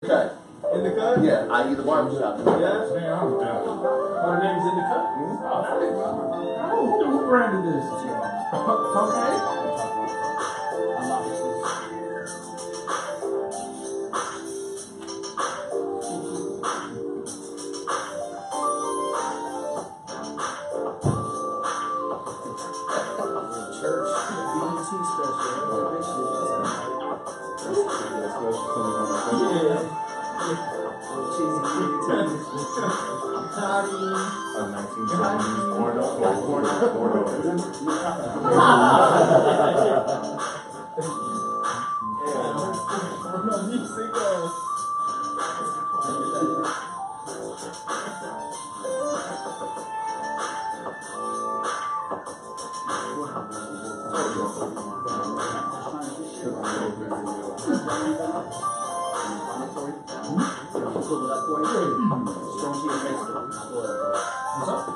cut. In the cut? Yeah, I.e. the barbershop. Yeah? Damn, I'm down. Oh, the name's in the cut? Oh, who branded this? Okay.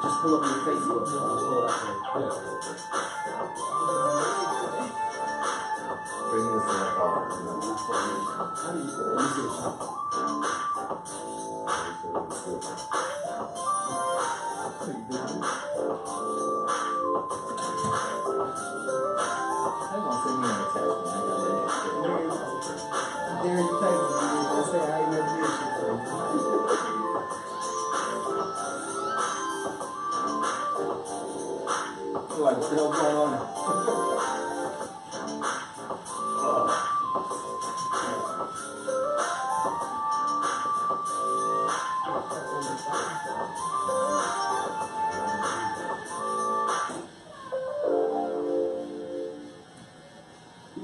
Just pull up your Facebook. Like, what the hell's going on?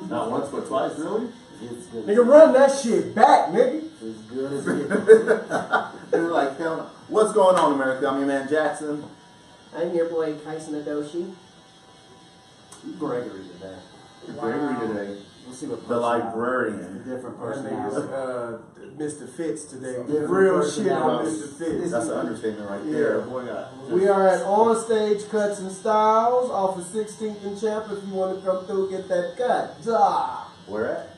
Not once but twice, really? Nigga, run that shit back, nigga. It's good as it. They're like, what's going on, America? I'm your man Jackson. I'm your boy Kyson Adoshi. Gregory today. Gregory today. We'll see what the librarian. Different personality. Mr. Fitz today. Real shit on Mr. Fitz. That's an understatement right there. Boy, we are at On Stage Cuts and Styles off of 16th and Champ. If you want to come through, get that cut. Where at?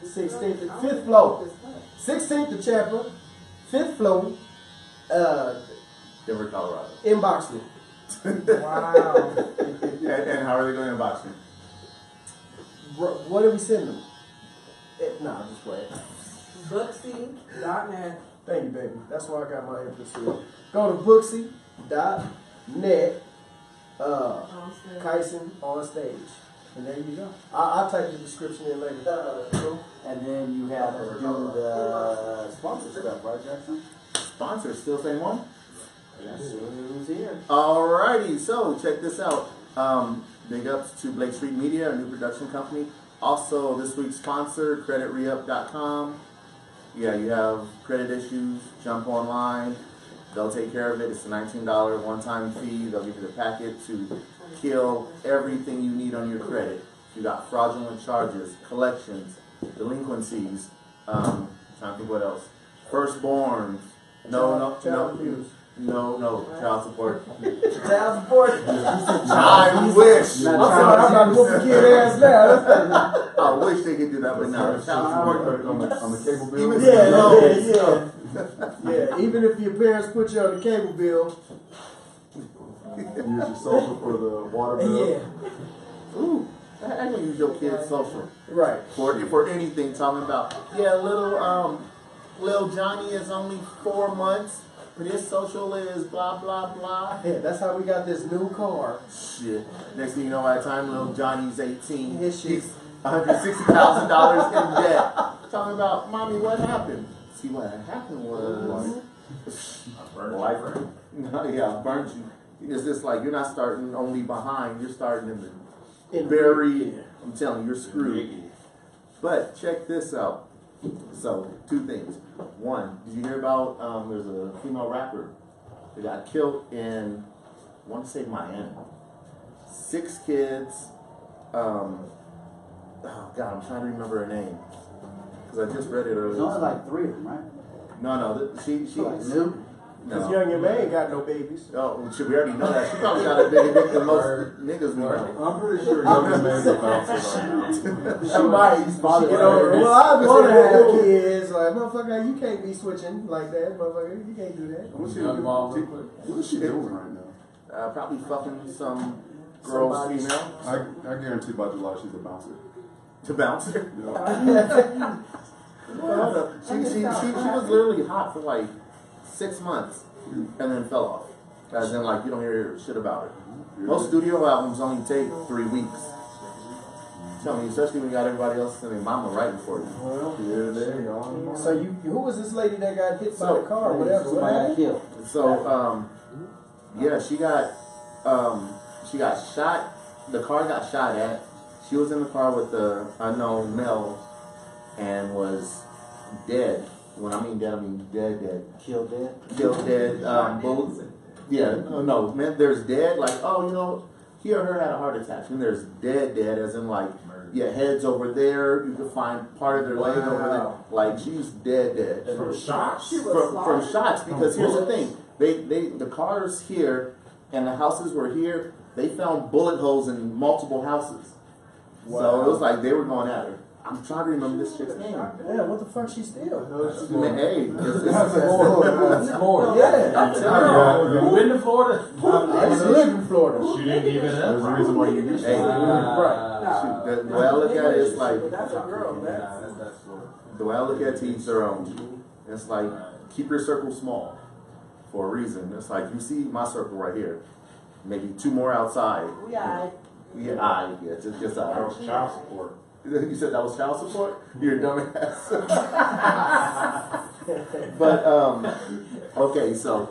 16th and 5th floor. 16th and Champ, 5th floor. Denver, Colorado. Inbox me. Wow. and how are they going to inbox me? What did we send them? Nah, just wait. Booksy.net. Thank you, baby. That's why I got my emphasis. Go to booksy.net. Kyson on stage. And there you go. I'll type the description in later. And then you have to do the sponsor stuff, right, Jackson? Sponsor, still same one? Yes, who's here? Alrighty, so check this out. Big ups to Blake Street Media, a new production company. Also, this week's sponsor, creditReup.com. Yeah, you have credit issues, jump online. They'll take care of it. It's a $19 one-time fee. They'll give you the packet to kill everything you need on your credit. You got fraudulent charges, collections, delinquencies, trying to think what else. Firstborn. Child abuse. No, child support. Child support. I wish. I'm sorry, I'm about to whoop the kid ass now. I wish they could do that, but no. Child support on the cable bill. Yeah. Even if your parents put you on the cable bill. Use your social for the water bill. Yeah. Ooh, I gonna use your kid's social. Right. For anything, talking about, little Johnny is only 4 months, but his social is blah, blah, blah. Yeah, that's how we got this new car. Shit. Next thing you know, by the time little Johnny's 18, His shit. he's $160,000 in debt. Talking about, Mommy, what happened? See, what happened was... Life. Yeah, burnt you. It's just like, you're not starting only behind, you're starting in the very, I'm telling you, you're screwed. But check this out. So, 2 things. One, did you hear about, there's a female rapper that got killed in, I want to say Miami. 6 kids, oh God, I'm trying to remember her name. Because I just read it earlier. There's only like 3 of them, right? No, she's new. Because young and man ain't got no babies. Oh, shit, we already know that. She probably got a bigger dick than most niggas we know. I'm pretty sure young man is bouncing right now. She might. Well, I want to have kids. like, motherfucker, you can't be switching like that, motherfucker. You can't do that. What's she Young doing? ball real quick. What is she doing right now? Probably fucking some girl's Somebody's- female I guarantee by July she's a bouncer. to bounce her. You know? She was literally hot for like 6 months and then fell off. As in, like, you don't hear shit about her. Most studio albums only take 3 weeks. Tell me, especially when you got everybody else and their mama writing for you. Well, Yeah, there you go. so who was this lady that got hit by So- the car or whatever? What Somebody got happened? killed. So, yeah, she got shot. The car got shot at. She was in the car with the unknown male and was dead. When I mean dead, I mean dead. Killed dead. Killed dead. Both. Yeah, no, man, there's dead, like, oh, you know, he or her had a heart attack. And there's dead, as in, like, yeah, head's over there. You can find part of their leg over there. Like, she's dead. From shots? From shots, because here's the thing. The cars here and the houses were here, they found bullet holes in multiple houses. So it was like they were going at her. I'm trying to remember this chick's name. Yeah, what the fuck she steal? Man, hey, It's Florida. Yeah, I'm telling you. You been to Florida? I used to live in Florida. She didn't even There's a reason why you use Hey, Right. the way I look at it, it's like, That's a girl. That's Florida. the way I look at it, to each their own. It's like, keep your circle small for a reason. It's like, you see my circle right here. Maybe 2 more outside. Yeah, just That was child support. You said that was child support? You're a dumbass. But, okay, so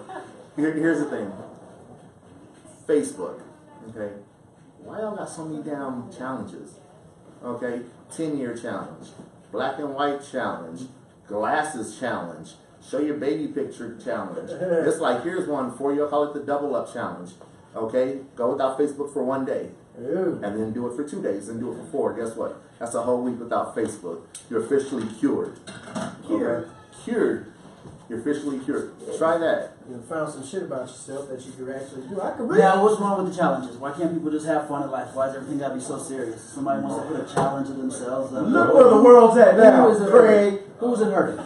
here's the thing. Facebook, okay? Why y'all got so many damn challenges? Okay, 10-year challenge, black and white challenge, glasses challenge, show your baby picture challenge. It's like, here's one for you. I call it the double up challenge. Okay, go without Facebook for 1 day. Ew. And then do it for 2 days, and do it for 4. Guess what? That's a whole week without Facebook. You're officially cured. Cured. Cured. You're officially cured. Try that. You found some shit about yourself that you could actually do. I could read. Now, what's wrong with the challenges? Why can't people just have fun in life? Why does everything gotta be so serious? Somebody wants to put a challenge to themselves. Look where the world's at now, Who is it Craig. hurting? Who's it hurting?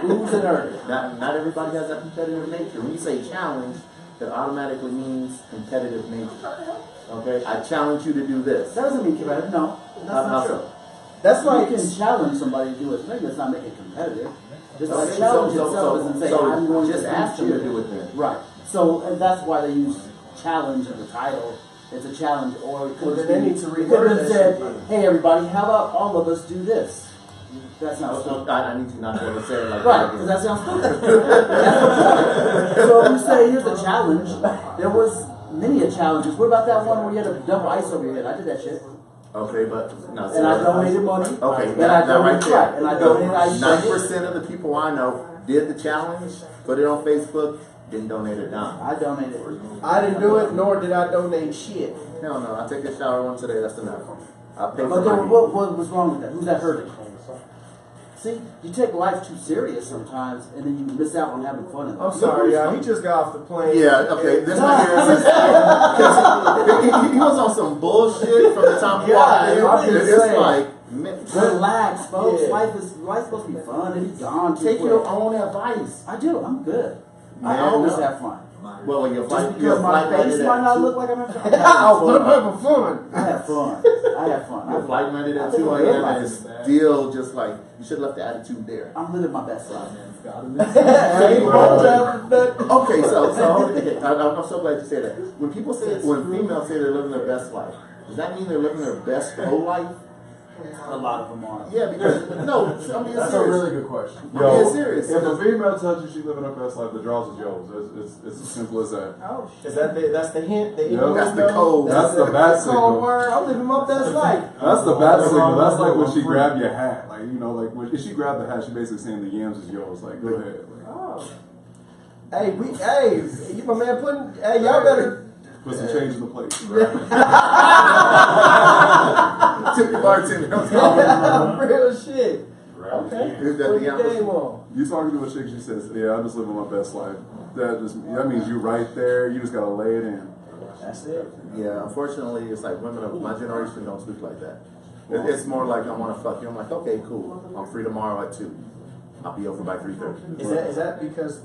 Who's it hurting? Not everybody has that competitive nature. When you say challenge, it automatically means competitive nature. Okay? I challenge you to do this. That doesn't mean competitive. No, that's not true. That's like You can challenge somebody to do it. Maybe it's not make it competitive. Just So- like challenge so- itself so- doesn't say so I'm going just to ask beat them to you. do it then. Right. So and that's why they use challenge in the title. It's a challenge, or it Well, could then they need to reword have that said, shit. "Hey, everybody, how about all of us do this?" That's not No, stupid. I need you not to ever say it like Right, that. because that sounds stupid. So if you say, here's a challenge, there was many a challenges. What about that one where you had to dump ice over your head? I did that shit. Okay, but no. And I donated money. Okay, and I that right donated, there. right, and I donated ice. 90% of the people I know did the challenge, put it on Facebook, didn't donate a dime. I donated. I didn't do it, nor did I donate shit. Hell no, I take a shower once a day, that's enough. I pay for But then my what was wrong with that? Who's that hurting? See, you take life too serious sometimes, and then you miss out on having fun in I'm life. sorry, y'all. He just got off the plane. Yeah, okay, this right here is he was on some bullshit from the time he walked in. I'm just It's saying. like, man, Relax, folks. Yeah. Life's supposed to be fun. It's gone. take your own advice. I do. I'm good. I Man, always no. have fun. Well, your Just flight, because my face might not look like I'm having fun. I have fun. I have fun. Your flight landed at 2 a.m. and it's still just like, you should have left the attitude there. I'm living my best life. Okay, so I'm so glad you said that. When people say, when females say they're living their best life, does that mean they're living their best whole life? A lot of them are. Yeah, because no, I'm being That's a serious. really good question. I'm being serious. If a female tells you she's living her best life, the draws is yours. It's as simple as that. Oh, Is that that's the hint? The Yeah, that's the code. That's the bad code signal. word. I'm living my best life. That's the bad signal. That's like when she grabbed your hat. Like, you know, like when if she grabbed the hat, she basically saying the yams is yours. Like, go ahead. Like, Oh. Hey, you my man putting. Hey, y'all better. put some change in the plate. Tip your bartender. Real shit. Okay. Is that Put the the game on. You talking to a chick, she says, "Yeah, I'm just living my best life." That means you right there. You just gotta lay it in. That's it. Yeah, unfortunately, it's like women of my generation don't speak like that. It's more like, I want to fuck you. I'm like, okay, cool. I'm free tomorrow at 2. I'll be over by 3:30. Is that because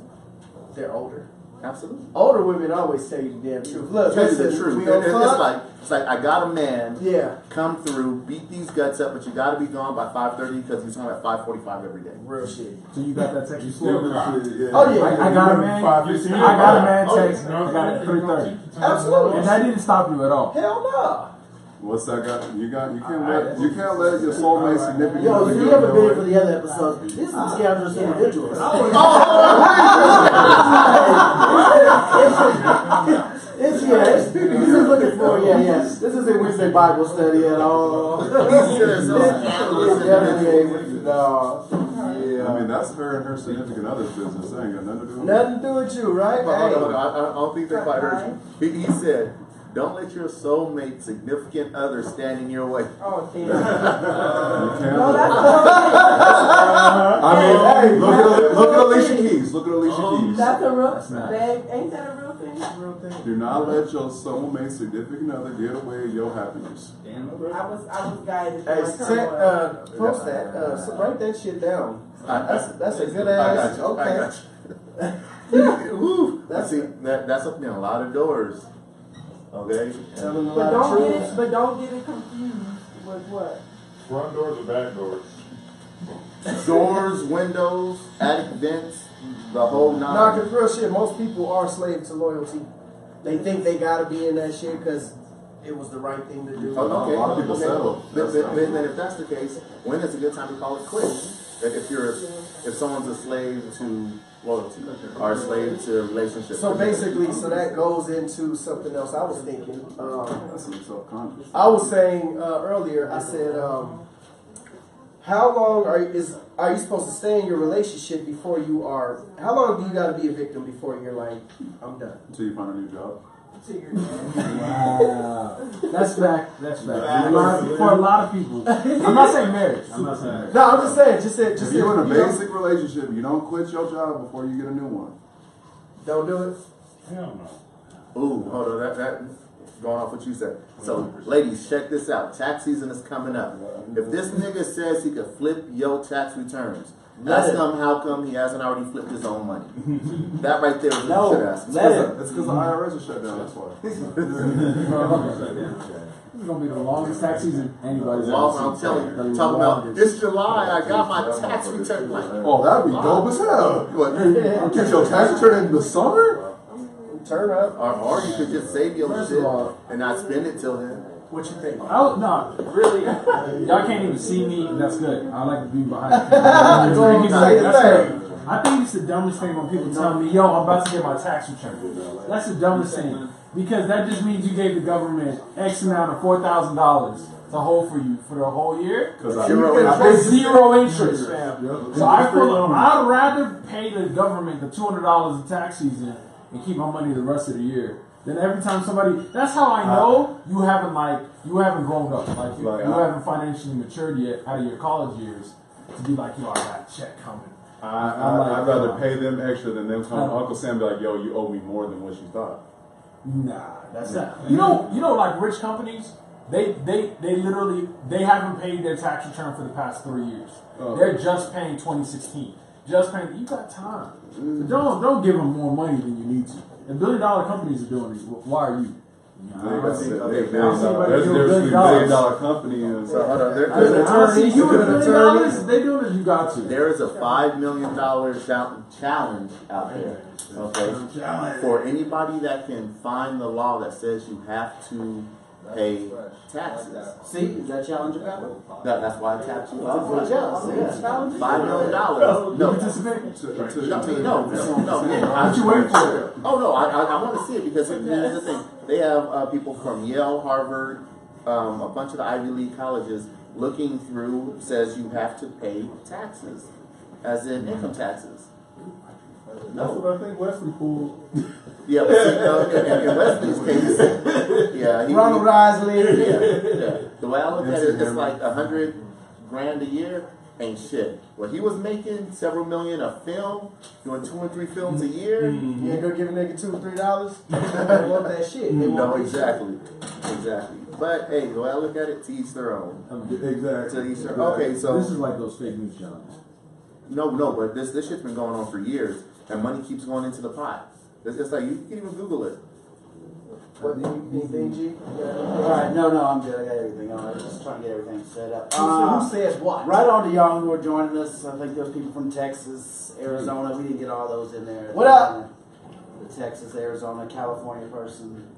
they're older? Absolutely. Older women always tell you the damn truth. Look, Tell you the listen, truth. we gonna fuck. It's like I got a man. Yeah. Come through, beat these guts up, but you got to be gone by 5:30 because he's home at 5:45 every day. Real shit. So you got that text You before? still Oh yeah. I got a man. I got a man text. I got it 3:30. Absolutely. And that didn't stop you at all. Hell no. What's that got? You can't let your soulmate significant Yo, other if get you in ever the been way. for the other episodes, these are some scoundrels individuals. It's this is looking for This isn't Wednesday Bible study at all. I mean, that's her and her significant other's business. That ain't got nothing to do with Nothing to do with you, right? Hold on. I don't think they quite heard you. He said, don't let your soulmate, significant other stand in your way. Oh, damn. You can't No, let- that's I mean, look at Alicia Keys. Look at Alicia Keys. that's a real That's not- ain't that a real thing? Do not let your soulmate, significant other get away with your happiness. I was guided. Hey, to post that. So write that shit down. That's That's a good I ass. got you. I Okay. got you. Woo. That's opening a lot of doors. Okay. Telling a But lot of don't truths. get it confused with what? Front doors or back doors? Doors, windows, attic vents, the whole Nah, nine. cause real shit, most people are slaves to loyalty. They think they gotta be in that shit because it was the right thing to do. Oh, okay. A lot of people settle. Then if that's the case, when is a good time to call it quits? That if someone's a slave to loyalty or a slave to a relationship. So basically, so that goes into something else I was thinking. That's some self-conscious. I was saying earlier, I said, how long are you supposed to stay in your relationship before you are? How long do you got to be a victim before you're like, I'm done? Until you find a new job. Wow. That's fact. That's fact. For a lot of people. I'm not saying marriage. I'm not saying marriage. No, I'm just saying. Just If you're in a you know, basic relationship, you don't quit your job before you get a new one. don't do it. Hell no. Ooh, hold on. That going off what you said. So, ladies, check this out. Tax season is coming up. If this nigga says he could flip your tax returns, ask him how come he hasn't already flipped his own money. That right there is what you should ask. Let it. It's because the IRS is shut down. That's why. This is gonna be the longest tax season anybody's Well, ever I'm seen. telling you, The talking about longest. it's July. I got my tax return. Like, Oh, that'd be dope as hell. what? Get your tax return in the summer? Turn up. Or you could just save your First shit of all- and not spend it till then. What you think? No, really. Y'all can't even see me. That's good. I like to be behind. Go on, say your That's thing. good. I think it's the dumbest thing when people tell me, "Yo, I'm about to get my tax return." That's the dumbest thing because that just means you gave the government X amount of $4,000 to hold for you for the whole year. Because For zero interest, fam. So I'd rather pay the government the $200 in tax season and keep my money the rest of the year. Then every time somebody, that's how I know you haven't grown up, like you haven't financially matured yet out of your college years to be like, yo, I got a check coming. I'd rather pay them extra than them come Uncle Sam be like, yo, you owe me more than what you thought. Nah, that's not. You know, like rich companies, they literally haven't paid their tax return for the past 3 years. They're just paying 2016. Just paying. You got time. Don't give them more money than you need to. And $1 billion companies are doing this. Why are you? There's a $1 billion company and So hold on. You $1 billion, they doing it. You got to. There is a $5 million challenge out there. Okay. For anybody that can find the law that says you have to pay taxes. See, is that challenge about? That's why I tapped you. Yeah. $5 million. No. Participate. No. What you waiting for? Oh no, I want to see it because here's the thing. They have people from Yale, Harvard, a bunch of the Ivy League colleges looking through. Says you have to pay taxes, as in income taxes. That's what I think Wesley pulled. Yeah, but see, in Wesley's case, yeah, Ronald Risley. yeah. The way I look at it, it's like $100 grand a year. Ain't shit. What he was making, several million a film, doing 2 and 3 films a year. You ain't gonna give a nigga $2 or $3? They want that shit. They No, want exactly. But hey, the way I look at it, to each their own. exactly. To each their own. Okay, so This is like those fake news challenges. No, but this shit's been going on for years, and money keeps going into the pot. It's like you can even Google it. What do you anything, G? Alright, no, I'm good. I got everything on. I was just trying to get everything set up. Who says what? Right on to y'all who are joining us. I think there's people from Texas, Arizona. We didn't get all those in there. What up? The Texas, Arizona, California person.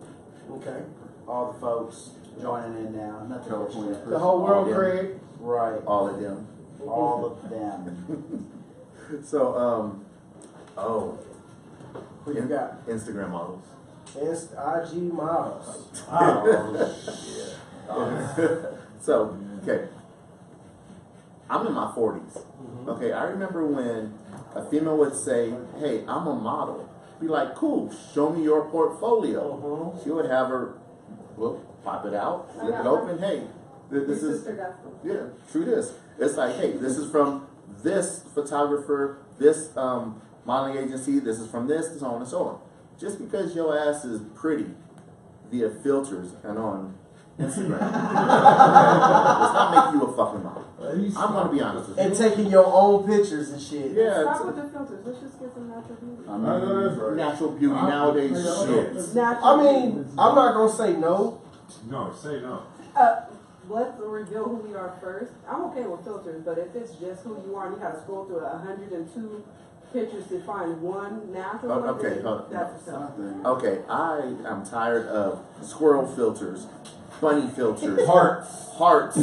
Okay. All the folks joining in now. Nothing California extra. The whole world, Yeah. Craig. Right. All of them. All of them. So, Who you got? Instagram models. IG models. So, okay. I'm in my 40s. Okay, I remember when a female would say, hey, I'm a model. Be like, cool, show me your portfolio. She would have her, pop it out, flip it open. Hey, this is, yeah, true this. It's like, hey, this is from this photographer, this modeling agency, this is from this, so on and so on. Just because your ass is pretty via filters and on Instagram, does not make you a fucking model. I'm gonna be honest with you. And taking your own pictures and shit. Yeah, Stop with the filters. Let's just get some natural beauty. I know that's right. natural beauty nowadays, shit. Natural I mean, I'm not gonna say no. No, say no. Let's reveal who we are first. I'm okay with filters, but if it's just who you are and you gotta scroll through 102 pictures to find one natural one, Okay, then that's a filter. Okay, I am tired of squirrel filters, bunny filters, hearts,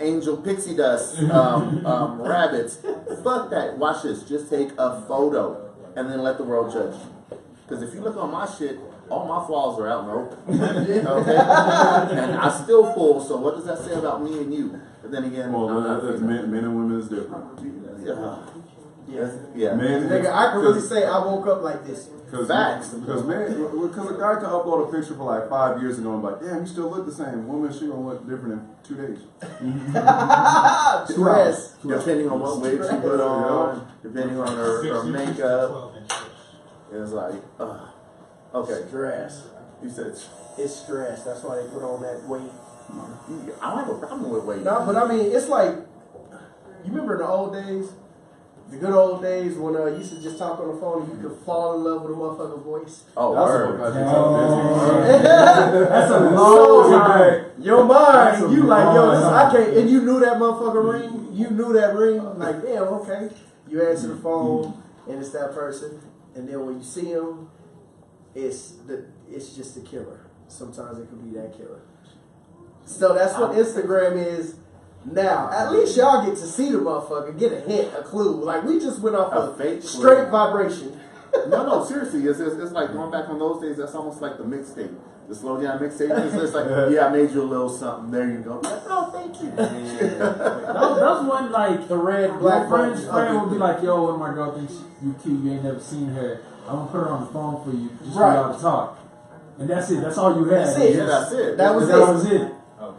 angel pixie dust, rabbits. Fuck that. Watch this. Just take a photo and then let the world judge you. Because if you look on my shit, all my flaws are out in the open. Okay? And I still pull, so what does that say about me and you? But then again, Well, I'm not that's men and women is different. yeah. Men, Nigga, I can really say I woke up like this. Facts. Because a guy can upload a picture for like 5 years ago and be like, damn, you still look the same. Woman, she gonna look different in 2 days. Stress. Depending on what wig she put on, depending on her makeup. It's like, okay. Stress. You said, It's stress. That's why they put on that weight. I don't have a problem with weight. No, but I mean, it's like, you remember the old days? The good old days when you used to just talk on the phone and you could fall in love with a motherfucker's voice. Oh, That's word. That's a long time. Your mind, you like, yo, this, I can't, and you knew that motherfucker ring. You knew that ring. Like, damn, okay. You answer the phone, and it's that person. And then when you see him, it's just the killer. Sometimes it could be that killer. So that's what Instagram is now. At least y'all get to see the motherfucker, get a hint, a clue. Like, we just went off A a fake straight clue. vibration. No, seriously. It's like going back on those days. That's almost like the mixtape. The slow down mixtape. It's like, yeah, I made you a little something. There you go. Like, oh, thank you. That's when like the red Black black button. friend would be like, yo, when my girl thinks you cute, you ain't never seen her. I'm gonna put her on the phone for you, just Right. for y'all to talk. And that's it. That's all you had. That's it. Yeah, that's it. That was That it. was it.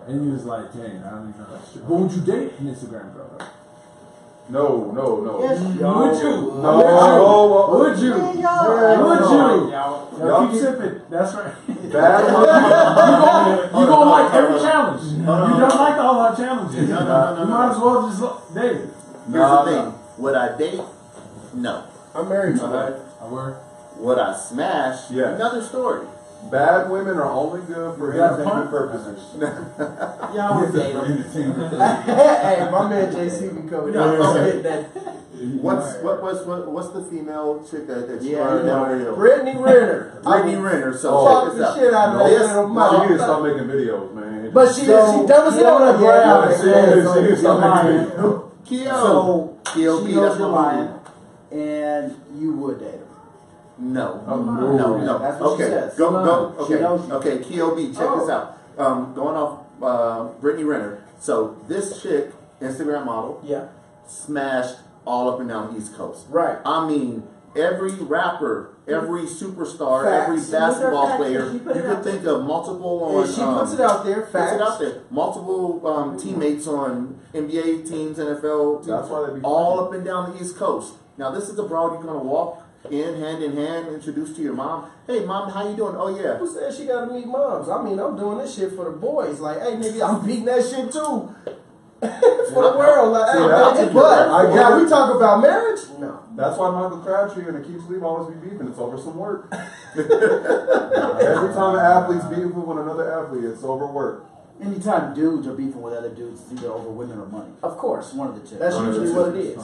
And he was like, dang, I don't even know that shit. But would you date an Instagram girl? No. Yes, Would you? No. Would you? Yeah, Would y'all. you? Y'all Yo, keep keep- sipping. That's right. Bad You gonna like every challenge. You don't like all our challenges. No. You might as well just date it. Here's the thing. Would I date? No. I'm married to her. Okay. I work. Would I smash? Yeah. Another story. Bad women are only good for Yeah, entertainment fun. purposes. Y'all would date them. Hey, my man JC be coming. What's the female chick that you Yeah, are you know. now? Brittany Renner. Brittany Renner. So Fuck check the this out. shit out of that This- little She mouth. need to stop making videos, man. But she dumb as hell on the ground. She need to stop lying. making videos. Keo. So Keo she B, knows that's you're my lying, movie. and you would date her. No. no. No. That's what she Okay. says. Go. She knows you. Okay. Keo B, check this out. Going off Brittany Renner. So this chick, Instagram model, Yeah, smashed all up and down the East Coast. right. I mean, every rapper, every superstar, Facts. every These are basketball facts. player, She you put it could out think of multiple on. And she puts it out there, Puts facts. it out there. Multiple teammates on NBA teams, NFL teams, That's why they be all fighting. up and down the East Coast. Now, this is a broad you're gonna walk in hand, introduced to your mom. Hey, mom, how you doing? Oh yeah. Who said she gotta meet moms? I mean, I'm doing this shit for the boys. Like, hey, nigga, I'm beating that shit too. For the world, like, See, hey, that's- but I get now it. we talk about marriage. No, That's why Michael Crabtree and Akeem Sleeve always be beefing. It's over some work. Every time an athlete's beefing with another athlete, it's over work. Anytime dudes are beefing with other dudes, it's either over women or money. of course. One of the two. That's One of the usually two. what it is.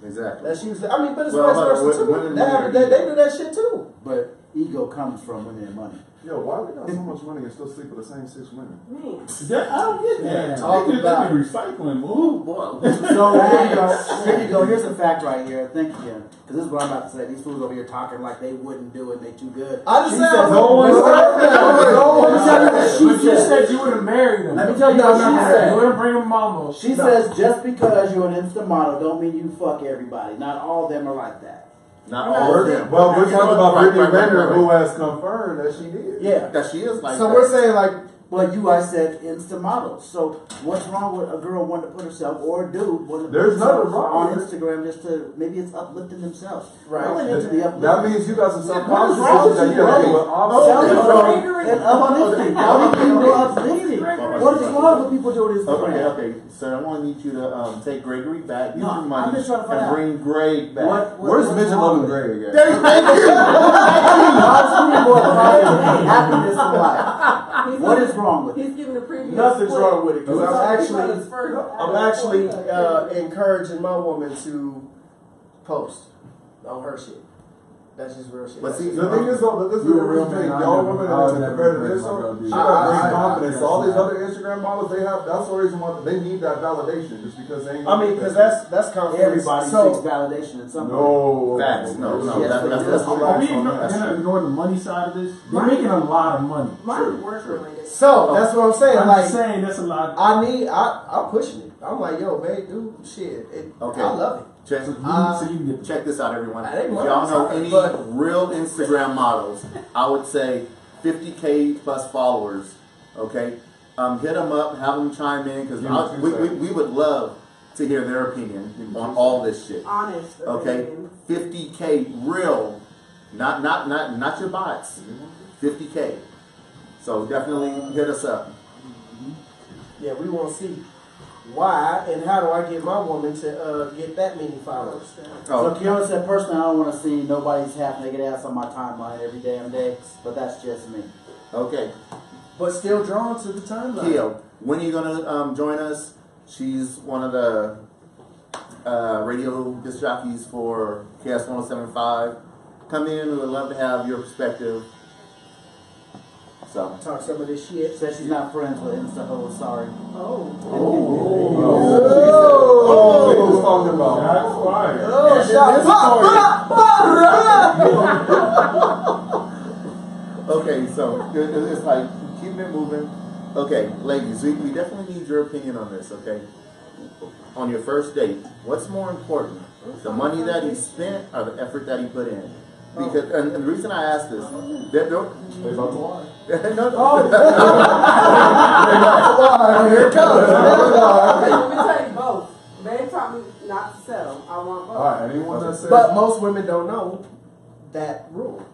Exactly. That's usually. I mean, but it's Well, vice versa too. women They do that shit too. But ego comes from women and money. Yo, why we got so much money and still sleep with the same 6 women? Man. I don't get that. Talk about- recycling, boy. So here you go. Here you go. Here's a fact right here. Think again, because this is what I'm about to say. These fools over here talking like they wouldn't do it. They too good. I just She said said no one Let me tell you what she But you said. said you would have married him. Let me tell you No, what no, she no, said. You would have bring him mama. She says just because you're an instant model don't mean you fuck everybody. Not all of them are like that. Not all of them. Well, we're talking about Right, Brittany right, Renner, right, right. who has confirmed that she did. Yeah. That she is like So that. we're saying like, But you guys said instant models. So what's wrong with a girl wanting to put herself or a dude wanting to There's put themselves nothing wrong on with it. Instagram just to maybe it's uplifting themselves. Right. I went into the uplifting. That means you got some What is self-conscious wrong with that you you, gotta bro? do with Self-love and uplifting. Why would you do uplifting? What is wrong with people doing Instagram? Okay. So I want to need you to take Gregory back, give No, your I'm money, just trying to find and out. bring Greg back. Where's what's Mitchell wrong Loving with it? Greg at? Thank you. Happiness in life. What is wrong with it? He's giving a preview. nothing's wrong with it because I'm I'm actually encouraging my woman to post on her shit. That's just real shit. But see, The thing is, though, this is You the a real real thing. man, Y'all I women never- in I compared to never this, heard so my she girl got do great that. confidence. I- All these I- other Instagram models, that's the reason why they need that validation, just because they ain't. I mean, because that's confidence. Everybody So seeks validation in some way. No. Facts. No. Yes, That's Are we that's ignore the money side of this? They're making a lot of money. Mine's work related. so that's what I'm saying. I'm Like just saying that's a lot. I'm pushing it. I'm like, yo, babe, dude, shit. Okay. I love it. Check, So you can get check this out, everyone. I If didn't y'all know want to, any but- real Instagram models, I would say 50K plus followers. Okay, hit them up, have them chime in because Give them 2 seconds. we would love to hear their opinion on all this shit. Honest. Okay, opinion. 50K real, not your bots. 50K. So definitely hit us up. Yeah, we want to see why and how do I get my woman to get that many followers. Oh, So Kiara said, personally, I don't want to see nobody's half-naked ass on my timeline every damn day, but that's just me. okay. But still drawn to the timeline. Keo, when are you gonna join us? She's one of the radio disc jockeys for KS 107.5. Come in, we would love to have your perspective. So, Talk some of this shit. Said she's not friends with Insta hoes, sorry. Oh. Oh, what was talking about? That's fire. Oh, shot. okay, so it's like keeping it moving. Okay, ladies, we definitely need your opinion on this. Okay, on your first date, what's more important, the money that he spent or the effort that he put in? Because and the reason I ask this, that don't. They about to lie. No, no. Here it comes. Let me tell you both. They taught me not to settle. I want both. Alright, anyone that says. But most women don't know that rule.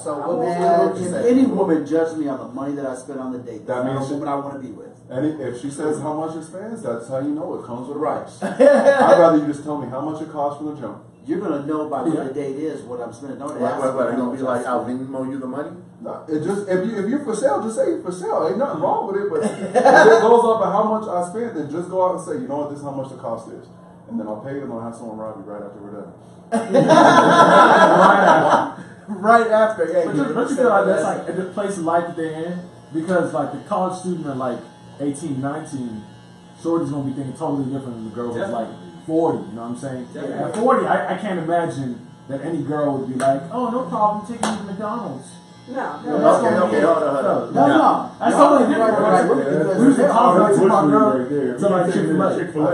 So what Man, would you if say? any woman judged me on the money that I spent on the date, That that's not means a woman I want to be with. And if she says how much it spends, that's how you know it comes with a Right. price. I'd rather you just tell me how much it costs from the jump. You're going to know by what the date is, what I'm spending. Don't ask me What, are you how gonna much be I like, spent. I'll Venmo you the money? No, it just if you're for sale, just say you're for sale. Ain't nothing wrong with it. But if it goes up at how much I spent, then just go out and say, you know what, this is how much the cost is, and then I'll pay you, and I'll have someone rob you right after we're done. Right after, yeah. But don't you feel like that's like the place of life that they're in? Because like the college student at like 18, 19, shorty's gonna be thinking totally different than the girl who's like 40, you know what I'm saying? At 40, I can't imagine that any girl would be like, oh, no problem, take me to McDonald's. No. Okay, hold on. No. That's totally different. Right, We was in college to my girl to like Chick-fil-A. Chick-fil-A.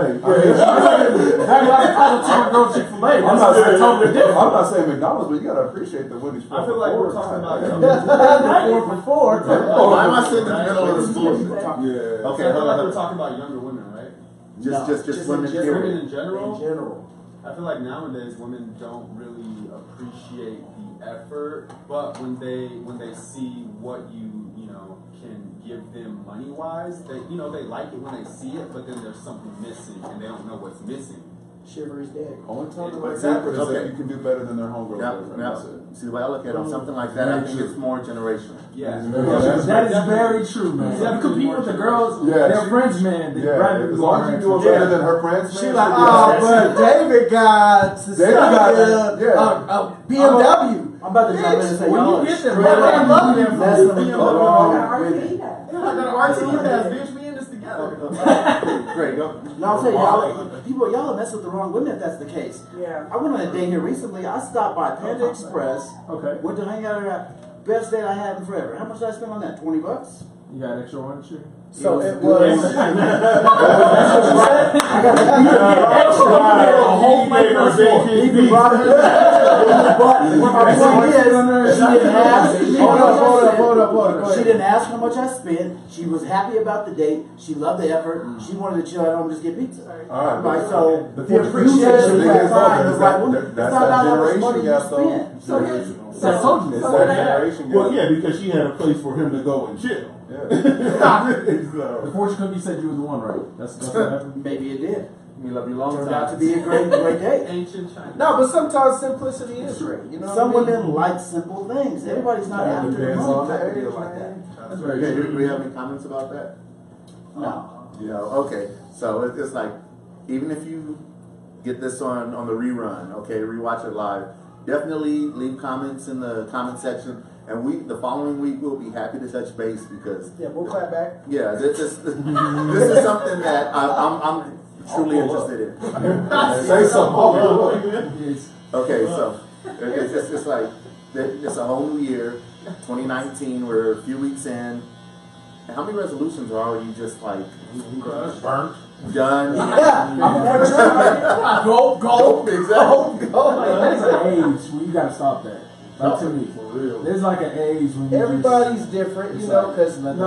Chick-fil-A. I'm not saying totally different. I'm not saying McDonald's, but you gotta appreciate the Wendy's. I feel like we're talking about Four. Oh, why am I sitting in the middle of the school? Yeah. Okay, I feel hold like on. we're talking about younger women, right? Just women. in Women period. in general. In general. I feel like nowadays women don't really appreciate the effort, but when they see what you can give them money wise. They they like it when they see it, but then there's something missing and they don't know what's missing. Shivery's dead. Only time they like Exactly. different is Okay. if you can do better than their homegirl Yeah, boyfriend. yeah. That's it. See the way I look at it, on something like that, I think it's more generational. Yeah. That is very true, man. You compete with the girls, Yeah, their she- friends, man. They rather as be long as you do it friends. better than her friends, She man, like, she'll be oh, happy. but David got a BMW. I'm about to jump in and say, When y'all you get them, straight up I love them. messing with the wrong Got women. RTE that. I got an RTE pass, bitch. We in this together. Great, go. No, I'm saying y'all are messing with the wrong women if that's the case. Yeah. I went on a date here recently. I stopped by Panda Express. Okay. Went to hang out at best date I had in forever. How much did I spend on that? $20? You got extra one, sure? So it was. A whole plate plus more. Even brought it up. But my point is, she didn't ask. Hold up. Go She ahead. didn't ask how much I spent. She was happy about the date. She loved the effort. She wanted to chill at home and just get pizza. All right, Right, so The appreciation thing is, find the that's right that- woman. that's Find that out how much generation money you gap, though. spend. So here's. So I told you It's this. that generation gap. Well, yeah, because she had a place for him to go and chill. Yeah. The fortune cookie said you were the one, right? That's what happened. Maybe it did. We love you long Turned out to time. be a great date. Ancient China. No, but sometimes simplicity is great. You know Some what I mean? women like simple things. Everybody's not It after the depends money on type the of deal age, like that. man. That's very Okay, do true. we have any comments about that? No. No. Okay, so it's like, even if you get this on the rerun, okay, rewatch it live, definitely leave comments in the comment section. And the following week we'll be happy to touch base because Yeah, we'll clap back. yeah, this is something that I'm truly interested in. Say something. Okay, so it's like it's a whole new year, 2019. We're a few weeks in. And how many resolutions are already just like Burnt. done? Yeah. Go. Exactly. There's an age where you gotta stop that. Like to me. For real. There's like an age when you Everybody's different, you know, because like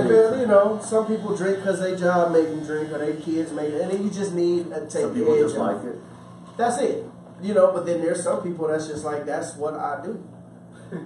you know, some people drink because they job make them drink, or their kids make it, and then you just need to take Some the people edge just off. like it. That's it, you know. But then there's some people that's just like, that's what I do. You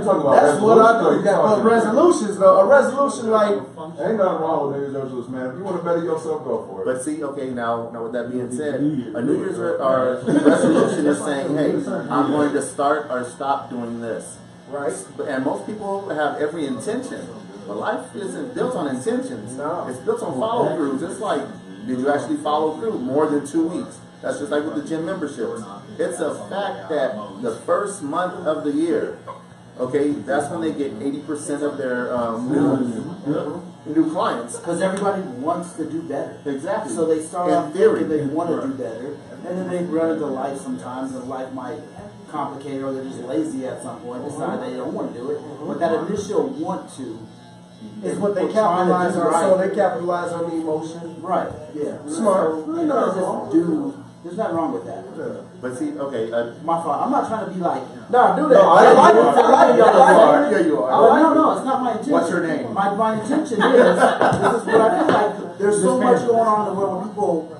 talk about That's what I do. resolutions, though. But resolutions, though, a resolution like Ain't nothing wrong with New Year's resolutions, man. If you want to better yourself, go for it. But see, okay, now with that being said, a New Year's resolution is saying, hey, I'm going to start or stop doing this. right. And most people have every intention, but life isn't built on intentions. No. It's built on follow throughs. It's like, did you actually follow through more than 2 weeks? That's just like with the gym memberships. It's a fact that the first month of the year, okay, that's when they get 80% of their new clients. Because everybody wants to do better. Exactly. So they start In off theory. thinking they want to do better, and then they run into life sometimes, and life might complicate, or they're just lazy at some point, decide they don't want to do it. But that initial want to Is what they what trying to capitalize do on. right. So they capitalize on the emotion. Right. Yeah. Smart. So, you know, just do. There's nothing wrong with that. But see, okay, My fault. I'm not trying to be like. Nah, do that. No, I like it. I like it. you are. Yeah, you But are. no, it's not my intention. What's your name? My intention is, this is what I feel like. There's so much going on in the world when people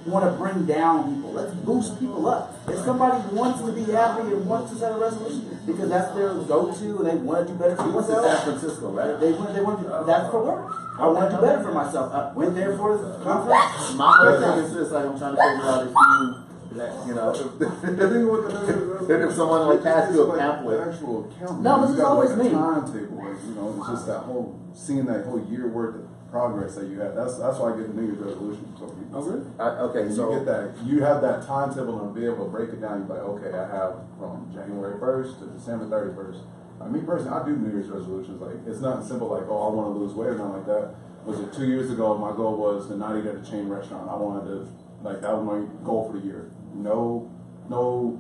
want to bring down people. Let's boost people up. If somebody wants to be happy and wants to set a resolution because that's their go-to and they want to do better for He went to San themselves, Francisco, right? they want to. That's for work. I want to do better for myself. I went there for the conference. My whole thing is just like I'm trying to figure out if you know, if someone like passed you a pamphlet. The actual account. No, this You is got, always like, a me. timetable, like, you know, it's just that whole seeing that whole year worth of progress that you had. That's why I get the New Year's resolution. So people, Okay, you so get that. You have that timetable and be able to break it down. You're like, okay, I have from January 1st to December 31st. Like me personally, I do New Year's resolutions. Like it's nothing simple like, oh, I want to lose weight or nothing like that. Was it 2 years ago? My goal was to not eat at a chain restaurant. I wanted to, like, that was my goal for the year. No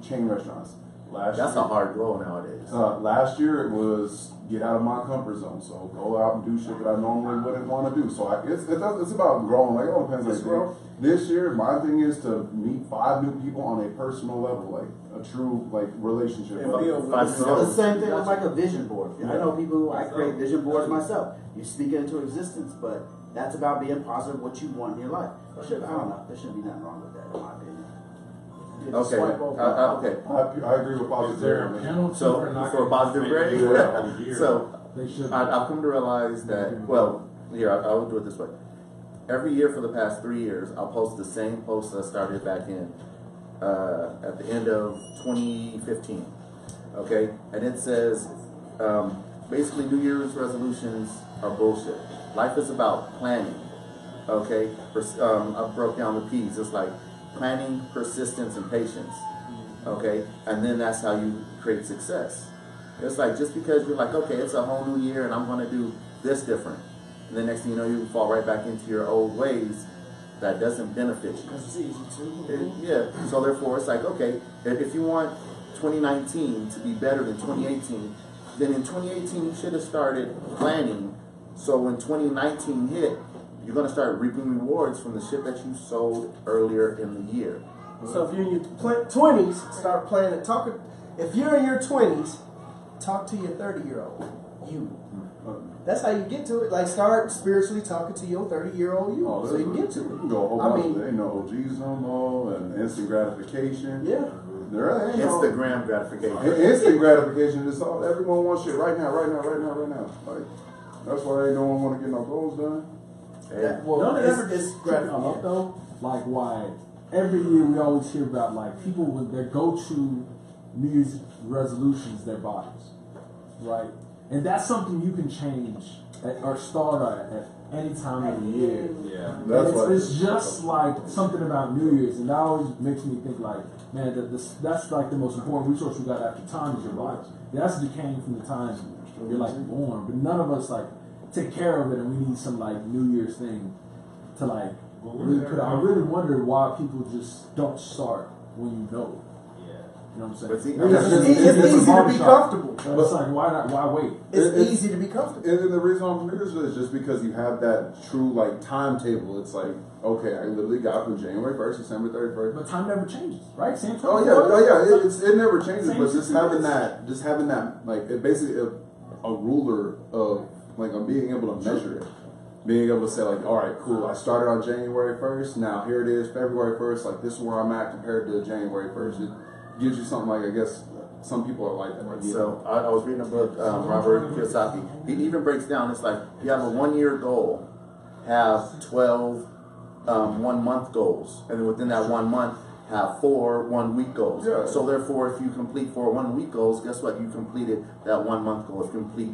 chain restaurants. that's a hard goal nowadays. Last year it was get out of my comfort zone. So go out and do shit that I normally wouldn't want to do. So it's about growing. Like it all depends on It's the thing. This year my thing is to meet 5 new people on a personal level, like a true like relationship. And build with Five it. So the same thing with like a vision board. I know people who I create vision boards myself. You speak it into existence, but that's about being positive what you want in your life. I don't know. There shouldn't be nothing wrong with that, in my opinion. can just Okay, swipe over. okay. I agree with Is positive. there a man. penalty So, for not for a positive grade? Yeah. So, They should. I've come to realize that, well, here, I'll do it this way. Every year for the past 3 years, I'll post the same post that I started back in, at the end of 2015. Okay? And it says, basically New Year's resolutions are bullshit. Life is about planning. Okay? I broke down the P's. It's like planning, persistence, and patience. Okay? And then that's how you create success. It's like, just because you're like, okay, it's a whole new year and I'm going to do this different. And the next thing you know, you fall right back into your old ways that doesn't benefit you. Because it's easy to. Yeah. So therefore, it's like, okay, if you want 2019 to be better than 2018, then in 2018 you should have started planning. So when 2019 hit, you're going to start reaping rewards from the shit that you sold earlier in the year. So if you're in your 20s, start planning. If you're in your 20s, talk to your 30-year-old you. That's how you get to it. Like, start spiritually talking to your 30-year-old you, Oh, so you can get to You it. can go a whole I bunch mean- of, ain't no OGs no more, and instant gratification. Yeah. There ain't no Instagram gratification. instant gratification. It's all everyone wants shit right now, right now, right now, right now. Like that's why they don't want to get no goals done. Hey, Well, Don't it ever it's just gratification. up though? Like why every year we always hear about like people with their go-to New Year's resolutions, their bodies, right? And that's something you can change or start at any time of the year. Yeah. That's And why it's just like something about New Year's, and that always makes me think like, man, that's like the most important resource we got after time is your body. That's decaying from the time you're like born, but none of us like take care of it, and we need some like New Year's thing to like really put out. I really wonder why people just don't start when you know. You know what I'm saying? But see, It's easy to be comfortable. But it's like, why wait? It's easy to be comfortable. And the reason I'm New Year's is just because you have that true like timetable. It's like, okay, I literally got from January 1st, December 31st. But time never changes, right? Same time. Oh yeah, it never changes. Same But situation. just having that, like, it basically a ruler of like I'm being able to measure it, being able to say like, all right, cool. I started on January 1st. Now here it is, February 1st. Like this is where I'm at compared to January 1st. It gives you something like I guess some people are like that. Like, So I was reading a book, Robert Kiyosaki. He even breaks down. It's like you have a 1-year goal, have 12 1-month goals, and then within that 1 month, have 4 1-week goals. Yeah. So therefore, if you complete 4 1-week goals, guess what? You completed that 1 month goal. If you complete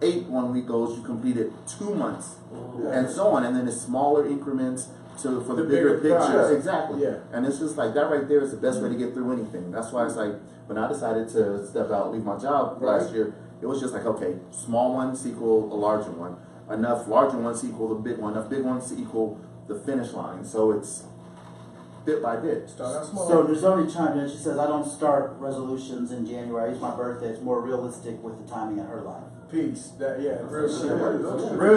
8 1-week goals, you completed 2 months, and so on. And then it's smaller increments for the bigger picture. prize. Exactly. Yeah. And it's just like that right there is the best way to get through anything. That's why it's like when I decided to step out, leave my job last year, it was just like, okay, small ones equal a larger one. Enough larger ones equal the big one. Enough big ones equal the finish line. So it's bit by bit. Start out small. So there's only chimed in. She says, I don't start resolutions in January. It's my birthday. It's more realistic with the timing of her life. Peace. Real shit. Yeah. Real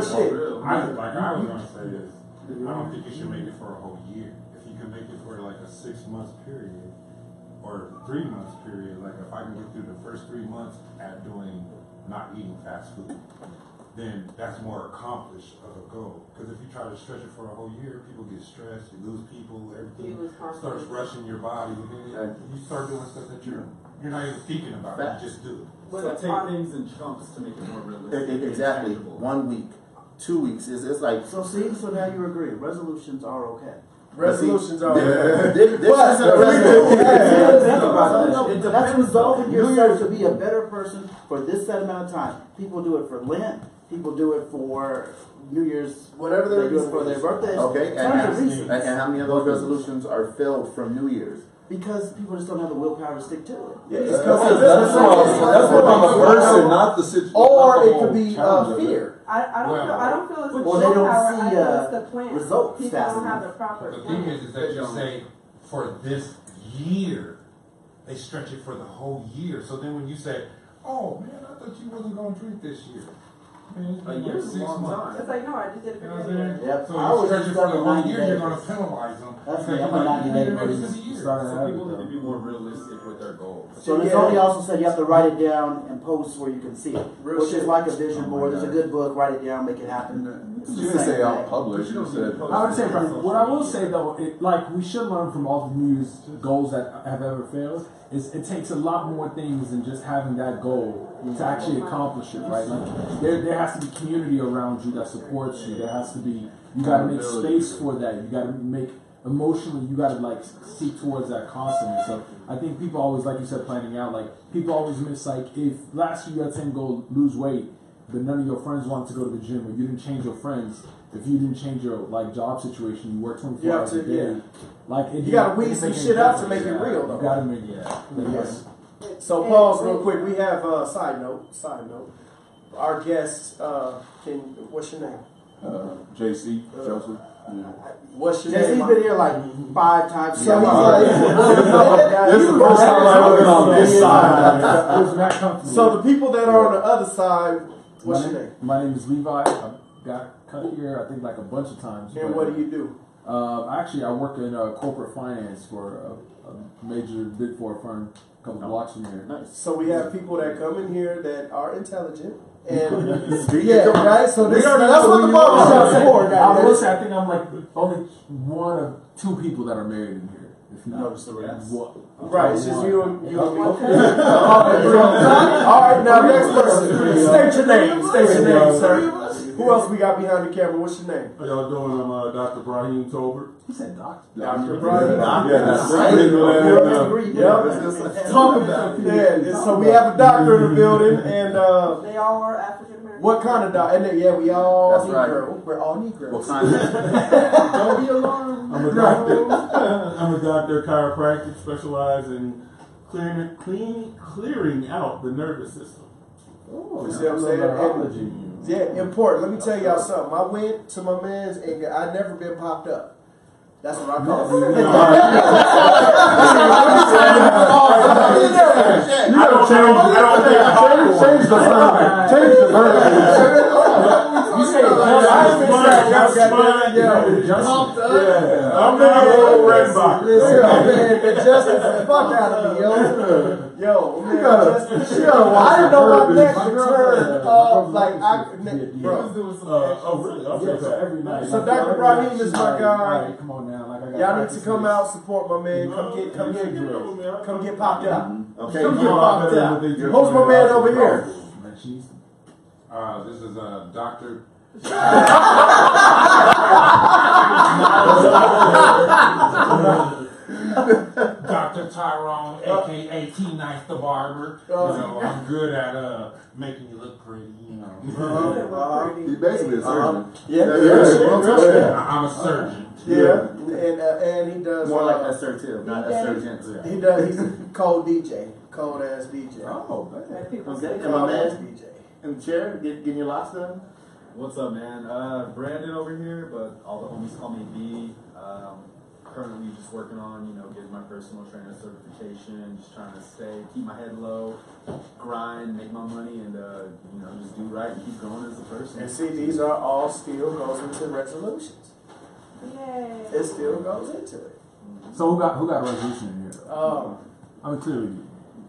shit. I was gonna say this. I don't think you should make it for a whole year. If you can make it for like a 6-month period or 3 months period, like if I can get through the first 3 months at doing not eating fast food, then that's more accomplished of a goal. Because if you try to stretch it for a whole year, people get stressed, you lose people, everything You lose starts confidence. rushing your body, and then you start doing stuff that you're not even thinking about. Facts. You just do it. So take things in chunks to make it more realistic. Exactly. and tangible. 1 week, 2 weeks. It's like. So see, so now you agree. Resolutions are okay. Resolutions are. This isn't a That's resolving yourself to be a better person for this set amount of time. People do it for Lent. People do it for New Year's. Whatever They their do it for their birthdays. Okay, Tons of reasons. and how many of those resolutions are failed from New Year's? Because people just don't have the willpower to stick to it. That's what I'm a person, not the situation. Or it could be fear. I don't feel it's Well, they don't willpower. see, I feel it's the plan. results People fast don't have enough. the proper The thing plan. is that you say for this year, they stretch it for the whole year. So then when you say, "Oh man, I thought you wasn't gonna drink this year," man, it's A been year's like a 6 long months. It's like, no, I just did it You for know what I'm January. saying? Yep. So I you was stretch just it for the done whole 90 year, days. you're gonna penalize them. That's because me. you're I'm a like, 90 you day didn't make it to person. the year. starting So to people have need it, to be more realistic with their goals. So Ms. Tony also said you have to write it down and post where you can see it, Real which shit. is like a vision board. There's a good book. Write it down, make it happen. It's You the didn't same say out thing. public. You said. I would say, what I will say though, like we should learn from all the New Year's goals that have ever failed. Is it takes a lot more things than just having that goal to actually accomplish it, right? Like there has to be community around you that supports you. There has to be, you got to make space for that. You got to make emotionally, you got to like seek towards that constantly. So I think people always, like you said, planning out. Like people always miss, like if last year you had the same goal, lose weight, but none of your friends wanted to go to the gym, or you didn't change your friends. If you didn't change your like job situation, you work 24 hours a day. Like You gotta weed some shit out to make it real, though. You gotta make Yes. So pause real quick. We have side note. Our guest, what's your name? JC Joseph. Yeah. What's your Jesse's name? been here like 5 times. So he's like, This is the first time I ever been on this side. It was Matt comfortable. so the people that are on the other side, what's your name? My name is Levi. I got cut here, I think, like a bunch of times. And what do you do? Actually, I work in corporate finance for a major Big Four firm a couple blocks from here. Nice. So we have people that come in here that are intelligent. And yeah, right. So that's what the barbershop's for. I will say, I think I'm like only one of 2 people that are married in here. If not, Right, it's just you and me. Okay. All right, now next person. State your name. State your name, sir. Who else we got behind the camera? What's your name? How y'all doing? I'm Dr. Brahim Tolbert. he said doctor. Dr. Brian. Yeah, that's right. Talk about it. Yeah, so we have a doctor in the building, and They all are African American. what kind of doctor? And then, yeah, we all That's right. Negro. We're all Negroes. What kind of? Don't be alarmed. I'm a doctor. I'm a doctor of chiropractic, specialize in clearing out the nervous system. Oh, you see what I'm saying? And, yeah, important. Let me tell y'all something. I went to my man's and I never been popped up. That's what I call it. Change the verb. Change the verb. You say I'm in a little red box. Listen, Justice, the fuck out of me, yo. Yo, man, Justice, I didn't know my neck could turn like bro. Oh, really? Okay. So every night. So Dr. Brahim is my guy. Alright, come on now. Like I got Y'all need to practice come this. out, support my man. Come get popped out. Okay. Come get popped out. Who's my man over here? Man, she's- This is Dr. Dr. Tyrone, aka T Knife the Barber. You know, I'm good at making you look pretty, you know. He's basically a surgeon. I'm a surgeon. Yeah, and he does More like assertive, not assergent. He does. He's a cold DJ, cold ass DJ. Oh, That people Okay, say and my Cold ass man DJ. in the chair, getting your locks done. What's up, man? Brandon over here, but all the homies call me B. Currently just working on, getting my personal trainer certification, just trying to keep my head low, grind, make my money, and, just do right and keep growing as a person. And see, these are all still goes into resolutions. Yay. It still goes into it. So who got a resolution in here? I mean, clearly.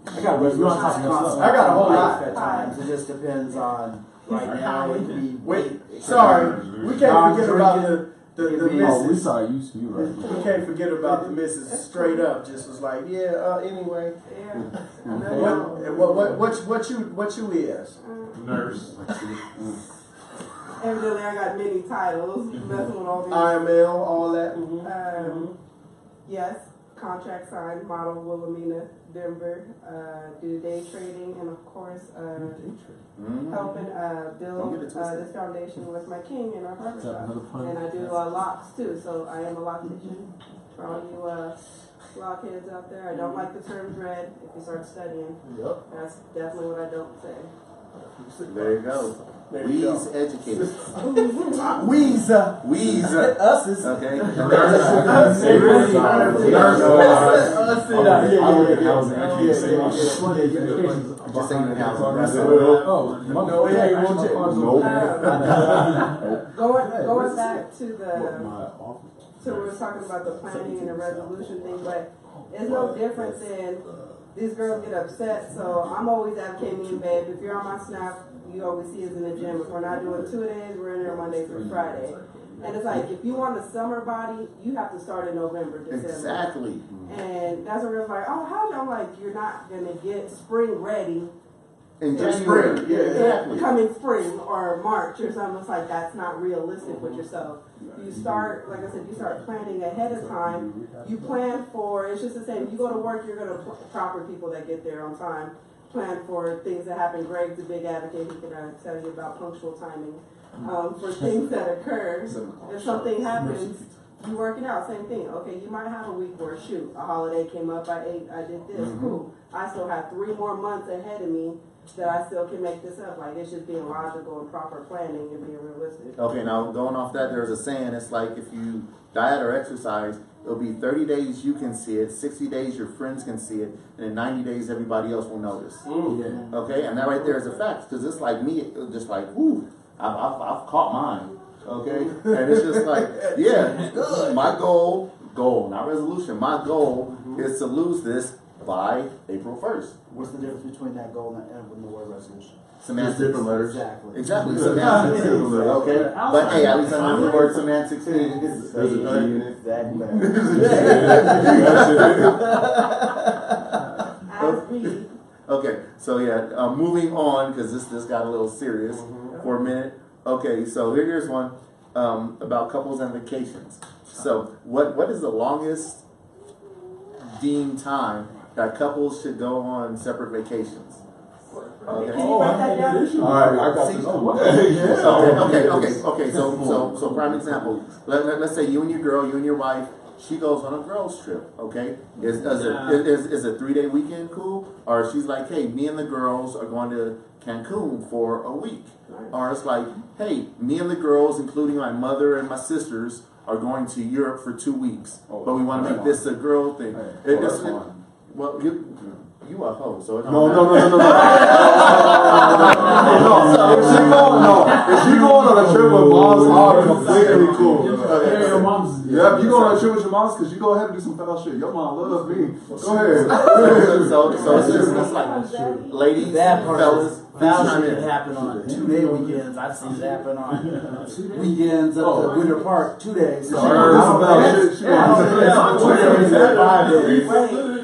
I got You resolutions want to talk yourself? constantly. I got a whole Life lot. at times. It just depends on. Right now, it could be. Wait, sorry, we can't forget about the Oh, we missus. saw you right. We can't forget about the missus. Straight up, just was like, yeah. Anyway, Yeah. what you is? Nurse. Evidently, I got many titles. Messing with all these. IML, all that. Mhm. Yes, contract signed, model Wilhelmina, Denver. Do day trading, and of course, helping build this foundation with my king in our barbershop. And I do locks too, so I am a loctician. For all you lock heads out there, I don't like the term dread. If you start studying, that's definitely what I don't say. There you go. We's educated. Weezer. We's. Us is. Okay. Just saying the house. Going back to we were talking about the planning and the resolution thing, but It's no different than these girls get upset. So I'm always advocating, in babe, if you're on my Snap, you always see us in the gym. If we're not doing 2 days, we're in there Monday through Friday. And it's like, if you want a summer body, you have to start in November, December. Exactly. And that's where it's like, oh, how? I'm like, you're not going to get spring ready In January. Yeah, exactly. coming spring or March or something. It's like, that's not realistic with yourself. You start, like I said, you start planning ahead of time. You plan for, it's just the same. You go to work, you're going to proper people that get there on time. Plan for things that happen. Greg's a big advocate. He can tell you about punctual timing. For things that occur. If something happens, you work it out. Same thing. Okay, you might have a week where, shoot, a holiday came up, I did this. Cool. I still have 3 more months ahead of me that I still can make this up. Like, it's just being logical and proper planning and being realistic. Okay, now going off that, there's a saying, it's like if you diet or exercise, it'll be 30 days you can see it, 60 days your friends can see it, and in 90 days everybody else will notice. Yeah. Okay, and that right there is a fact, because it's like me, just like, whoo, I've caught mine. Okay, and it's just like, yeah, my goal, not resolution, my goal is to lose this by April 1st. What's the difference between that goal and the word resolution? Semantics. different letters. Exactly, semantics. Okay, but hey, at least I know the word semantics is. There's a G in it. Okay, so yeah, moving on, because this got a little serious for a minute. Okay, so here's one about couples and vacations. So what is the longest deemed time that couples should go on separate vacations? Okay. Can you write that down? All right, I got this. Okay. So prime example. Let's say you and your girl, you and your wife. She goes on a girls trip. Okay, is a 3-day weekend cool? Or she's like, hey, me and the girls are going to Cancun for a week. Or it's like, hey, me and the girls, including my mother and my sisters, are going to Europe for 2 weeks. But we want to make this a girl thing. Well, you a hoe, so it No. If you going on a trip with moms, I'm completely cool. Your mom's. Yeah, if you go on a trip with your moms, because you go ahead and do some foul shit. Your mom loves me. Go ahead. So it's like, ladies, That part fellas, foul shit happen on 2-day weekends. I've seen it happen on weekends up to Winter Park 2 days. So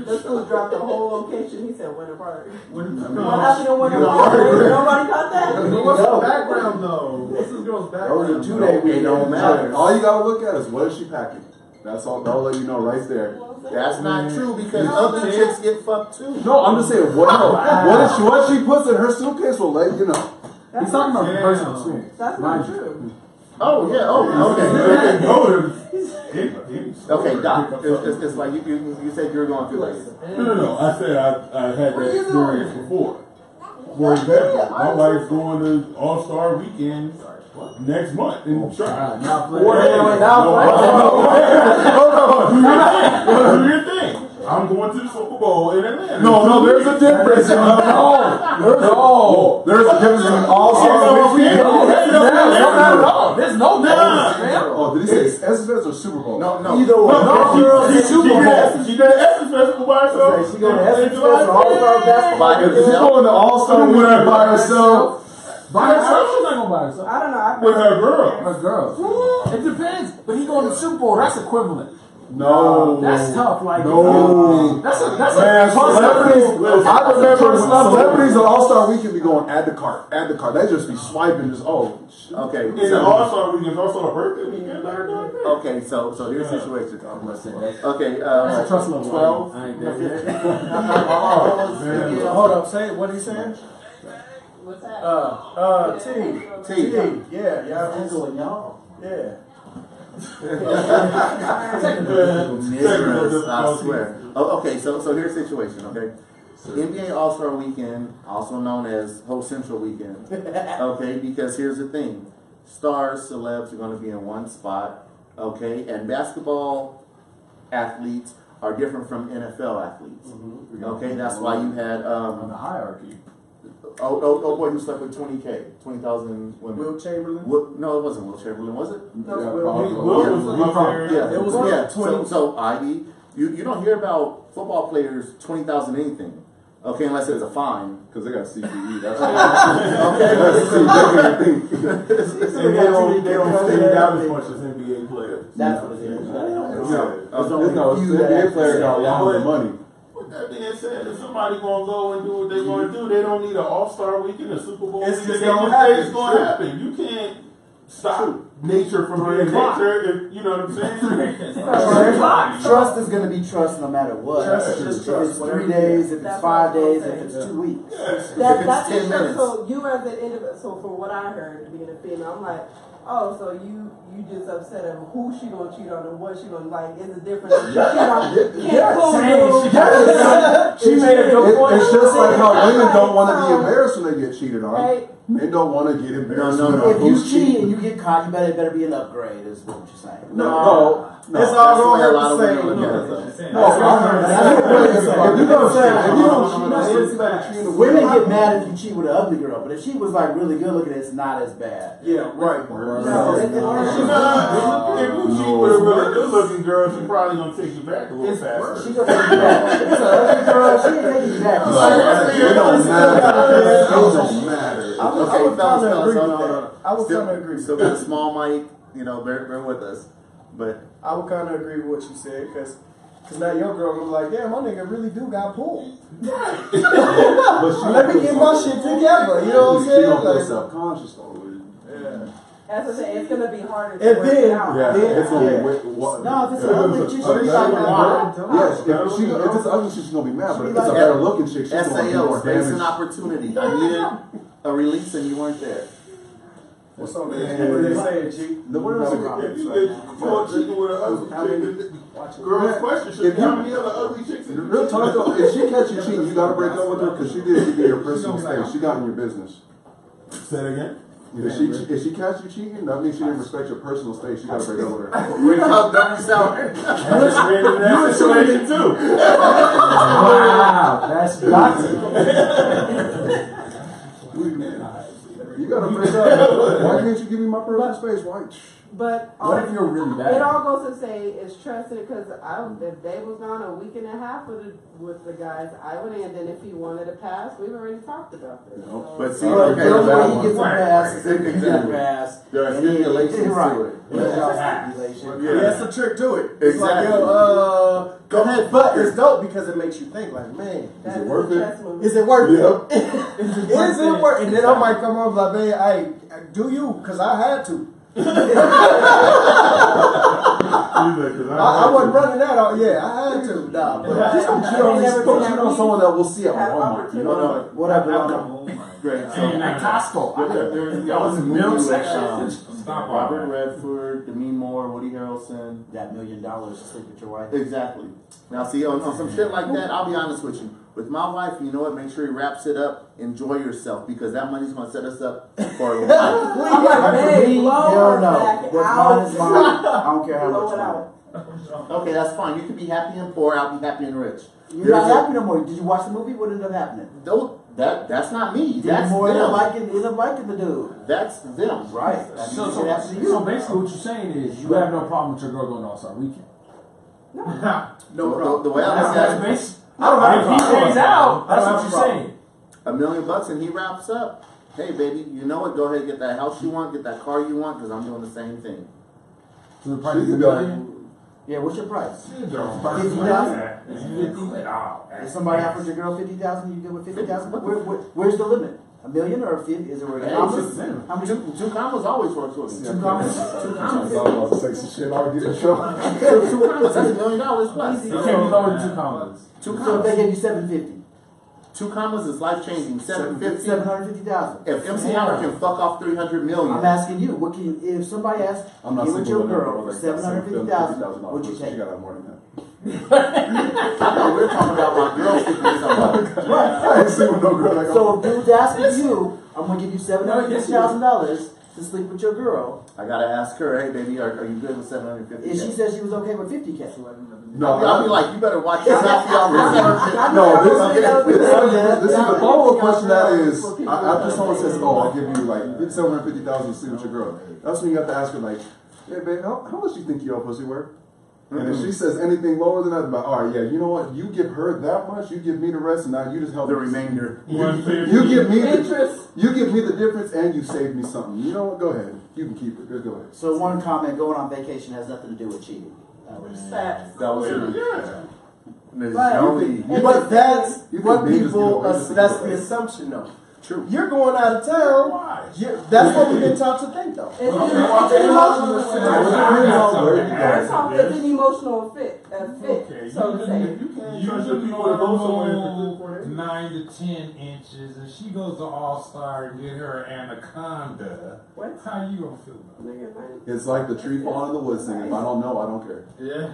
This dude dropped the whole location. He said Winter Park. What happened in Winter Park? Nobody caught that? What's the background though? What's this girl's background? Those are 2-day weekends. don't matter. All you gotta look at is what is she packing. That's all. That'll let you know right there. That's not true, because other chicks get fucked too. No, I'm just saying what she puts in her suitcase will let you know. He's talking about the personal experience. That's not true. Oh yeah. Oh, okay. Okay, Doc. It's like you said you were going through this. No. I said I had that experience before. For example, my wife's going to All-Star Weekend next month in Charlotte. Do your thing. I'm going to the Super Bowl in Atlanta. No, there's a difference. There's a difference in all-star weekend. There's no difference, man. Oh, did he say SFS or Super Bowl? No. Either one. She did an Essence Festival by herself. She go to Essence Festival, All-Star Basketball. If she's going to All-Star weekend by herself. By herself? She's not going by herself. I don't know. With her girl. Her girl. It depends. But he going to Super Bowl. That's equivalent. No. That's tough. Like, no. That's a celebrities. I remember celebrities on All-Star Weekend be going add the cart. They just be swiping, just shit. Okay. And the All-Star Weekend also a birthday weekend. Okay, so here's the situation. Okay, That's a trust level. 12. Hold up, say what he saying? What's that? T. Yeah, Y'all. yeah. I swear. Okay, so here's the situation, okay? NBA All-Star Weekend, also known as Ho Central Weekend, okay? Because here's the thing. Stars, celebs are going to be in one spot, okay? And basketball athletes are different from NFL athletes, okay? That's why you had... on the hierarchy. Oh boy, who slept with 20,000 women? Will Chamberlain? No, it wasn't Will Chamberlain, was it? No, Yeah. It was 20. So Ivy, You don't hear about football players 20,000 anything. Okay, unless there's a fine. Because they got CPE. That's And they don't stand out as much as NBA players. That's what it is. It's NBA players got a lot of money. With that being said, if somebody gonna go and do what they want to do, they don't need an All-Star weekend, a Super Bowl It's weekend. gonna happen. It's gonna happen. You can't stop nature from being nature. If, you know what I'm saying? Trust is going to be trust no matter what. Trust is just trust. If it's 3 days, if it's 5 days, if it's 2 weeks. That's 10 minutes. so you as an individual. So from what I heard, being a female, I'm like, oh, so you just upset of who she gonna cheat on and what she gonna like. Is it different? She cheat on. She made a good point. It's just like how women don't want to be embarrassed when they get cheated on. Right. Men don't want to get embarrassed. No. If you cheat and you get caught, you better be an upgrade, is what you're saying. No. It's That's the all way a going lot of the women same. look at it, though. If you don't cheat, Women get mad if you cheat with an ugly girl, but if she was like really good looking, it's not as bad. Yeah, right. If you cheat with a really good-looking girl, she's probably gonna take you back a little faster. She gonna take you back. If it's an ugly girl, she ain't taking you back. it don't matter. It don't matter. I would Okay, kind of fellas, agree hold with on, that. hold on. I would Still- kind of agree. Still got a small mic, bear with us. But I would kind of agree with what you said, because now your girl gonna be like, damn, my nigga really do got pulled. Let me get my shit together. You know what I'm She saying? don't feel Like, self-conscious though. yeah. As I say, it's gonna be harder to And work then- it out. Yeah, it's gonna Yeah. be what? No, if it's an ugly chick, she'll be like, Yes, if it's an ugly chick, she's gonna be mad. But if it's a better looking chick, she's gonna do SAO, more space and damage. opportunity. I needed a release and you weren't there. What's up, man? What they saying, G? The word is If you get caught cheating with an ugly chick, the girl's question should be how many other ugly chicks the did real you talk though, if she catch you cheating, you gotta break up with her because she didn't give you your personal space. She got in your business. Say it again. If she catch you cheating, that means she didn't respect your personal space. You gotta break up with her. Wake up, don't sound. You were showing too. Wow, that's toxic. You gotta break up. Why can't you give me my personal space? Why? But What if you're really it bad? all goes to say is trusted because if Dave was gone a week and a half with the guys, I would, and then if he wanted to pass, we've already talked about this. So. But see, But okay, the only way he that gets a one. pass is if he gets a Exactly. pass. There are And then- stipulations right. to it. There's no stipulation. Yeah, that's the trick to it. It's like, Exactly. yo, Go ahead. but it's dope because it makes you think, like, man, Is it worth it? is it worth Yep. it? Is it worth it? And then I might come up like, man, I do you? Because I had to. I wasn't running that out. Yeah, I had to. Nah, but Yeah. just don't cheat on these folks. Cheat on someone that we'll see at Have Walmart. You know opportunity. whatever. Great. And at Costco. That was a Milk movie section. with Robert Redford, Demi Moore, Woody Harrelson. That $1 million to sleep with your wife. Exactly. Now, see, on some shit like that, I'll be honest with you. With my wife, you know what? Make sure he wraps it up. Enjoy yourself because that money's gonna set us up for a life. I'm like, babe, blow Hell her no. back What's out. mine is mine. I don't care how Blow much it money. out. Okay, that's fine. You can be happy and poor. I'll be happy and rich. You're not happy no more. Did you watch the movie? What ended up happening? That's not me. Did That's more end up them. liking the dude. That's them. Right. That So, means so, it happened to you. so basically what you're saying is you have no problem with your girl going to All-Star Weekend. No The problem. way I look That's at it, basic. I don't have a If he problem. stays out, I that's don't what have you're a saying. $1 million and he wraps up. Hey, baby, you know what? Go ahead and get that house you want, get that car you want, because I'm doing the same thing. So the She price is could $1 be like, million. Yeah, what's your price? $50,000. If somebody offers your girl 50,000, you good with 50,000? Where's the limit? $1 million or 50? Is it where Hey, commas? two How many? two commas always works for me. Two commas? I'm about to say some shit. I'll get in trouble. Two commas, that's $1 million plus. It can't be lower than 2 commas. Two So if they commas. gave you 750, 2 commas is life changing. 750. 750,000. If MC Hammer can fuck off 300 million. I'm asking you, what can you, if somebody asks, I'm not you with single your enough, girl bro, for like that. $750,000, would you She take? gotta have more than that. I know we're talking about my girl sleeping with somebody. I ain't seen with no girl like So if dude's asking you, I'm gonna give you $750,000 to sleep with your girl, I gotta ask her, hey baby, are you good with 750? and she says she was okay with 50K. No, I'll be like, you better watch your mouth, y'all. No, this is the Okay. follow-up question that is, after someone says, oh, I'll give you like $750,000 to sleep with your girl. That's when you have to ask her like, hey babe, how much do you think your pussy worth? And if she says anything lower than that, about all right, yeah, you know what? You give her that much, you give me the rest, and now you just help The me. remainder. You give me Interest. you give me the difference, and you save me something. You know what? Go ahead. You can keep it. Just go ahead. So one comment: going on vacation has nothing to do with cheating. Facts. That was it. Yeah. There's Right. only- But that's You what think niggas people, get away with that's it. the assumption though. True. You're going out of town. That's what we've been taught to think though. It's an emotional fit, so to say. Usually normal 9 to 10 inches, and she goes to All Star and get her anaconda. What? How you gonna feel about it? It's like the tree falling in the woods thing. If I don't know, I don't care. Yeah.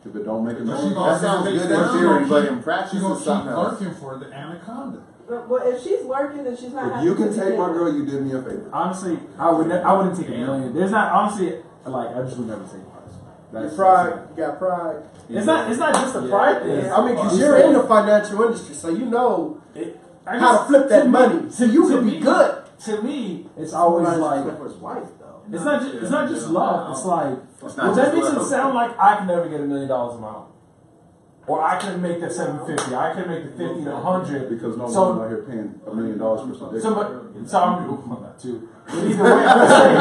If it don't make it But make That sounds good in theory, but in practice She's gonna it's keep something else. lurking for the anaconda. Well, if she's working, then she's not. If happy you can to take begin my with. girl, you did me a favor. Honestly, I wouldn't take $1 million. There's not honestly like I just would never take Your price. pride, you got pride. It's not just a pride thing. I mean, because you're in the financial industry, so you know how to flip that money. So you can be good. To me, it's always like for his wife though. it's not just love. It's like It's not well, that just makes it love. sound like I can never get $1 million on my own, or I can make that 750. I can make the 50 to 100 Because no So- one's out here paying $1 million for some dick. So I'm that too. But either way, I'm saying,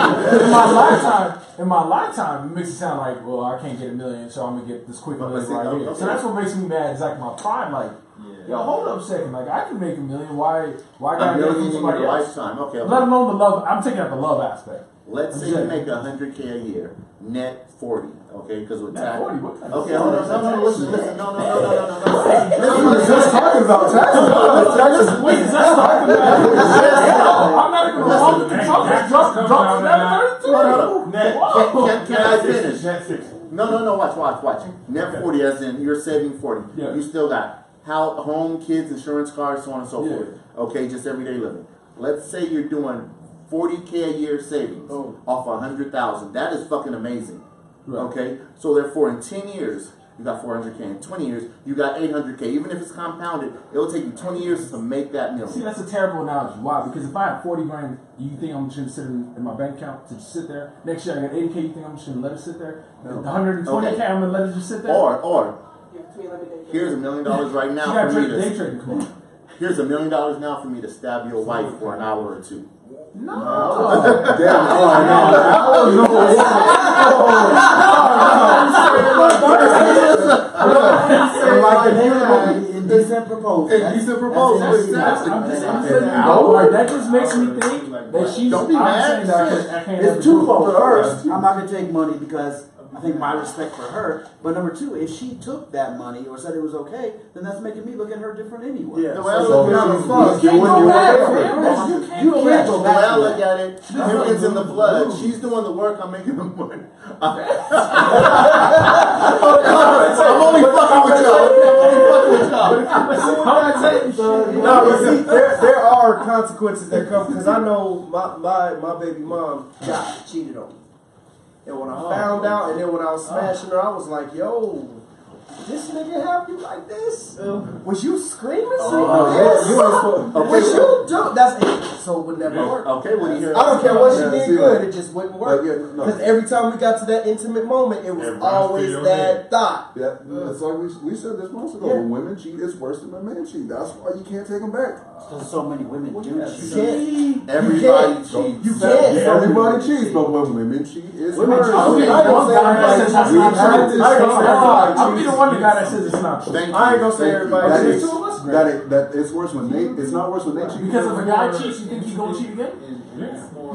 in my lifetime, it makes it sound like, well, I can't get $1 million, so I'm gonna get this quick $1 million right here. So that's what makes me mad. It's like my pride, like, yo, hold up a second, like I can make $1 million. Why A gotta get it million from in somebody your else? lifetime. Okay. Let alone the love. I'm taking out the love aspect. Let's say you make $100K a year, net 40. Okay, because with Net tax. 40, what kind of Okay, hold on. No, listen. No. Just talking about taxes. Wait, is that talking about? I'm not even gonna drop that. Can I finish? Net 60. No. Watch. Net 40, as in you're saving 40. Yeah. You still got home, kids, insurance, cars, so on and so Yeah. forth. Okay, just everyday living. Let's say you're doing 40K a year savings off 100,000. That is fucking amazing. Right. Okay, so therefore in 10 years you got 400K. In 20 years you got 800K. Even if it's compounded, it'll take you 20 years to make that See, million. that's a terrible analogy. Why? Because if I have 40 grand, do you think I'm just gonna sit in my bank account to just sit there? Next year I got 80K, you think I'm just gonna let it sit there? No. The 120K, I'm gonna let it just sit there? Or Give it to me, let me take it. here's $1 million right You now gotta for me trade day to. trading, come on. Here's $1 million now for me to stab your wife for an hour or two. No. Damn, all Like the indecent proposal. Indecent proposal, That's it. exactly. I'm just like, that just makes me think that she's. Don't be I'm mad. saying that I can't ever It's do it. twofold. First, I'm not gonna take money because I think my respect for her. But number two, if she took that money or said it was okay, then that's making me look at her different anyway. Yeah. The way I So look at it, You can't go back, man. You You can't go can't back. go the way I back. look at it, millions in the blood. She's doing the work. I'm making the money. I'm only fucking with y'all. No, but see, there are consequences that come because I know my baby mom got cheated on. And when I found out, and then when I was smashing her, I was like, yo, this nigga have you like this? Was you screaming this? Was you do? That's it. So it would never work. Okay, what do you hear? I don't care what she Yeah, did see, good, like- it just wouldn't work. Yeah, no. Because every time we got to that intimate moment, it was Everybody always feel that thought. Yeah, it's like we said this months ago. Yeah. When women cheat, it's worse than when men cheat. That's why you can't take them back. Because so many women do You cheat. can't. Everybody You cheats. You can't. Everybody cheats, but when women cheat, it's Women worse. cheat. I'll be the I ain't one gonna say guy that everybody says that's cheats. not I ain't true. gonna say everybody I'll be the cheats. one guy that says it's not true. Thank you. I ain't gonna say everybody That cheats. is, Two of us, that it's worse when they. It's not worse when they cheat. Because if a guy cheats, you think he gonna cheat again?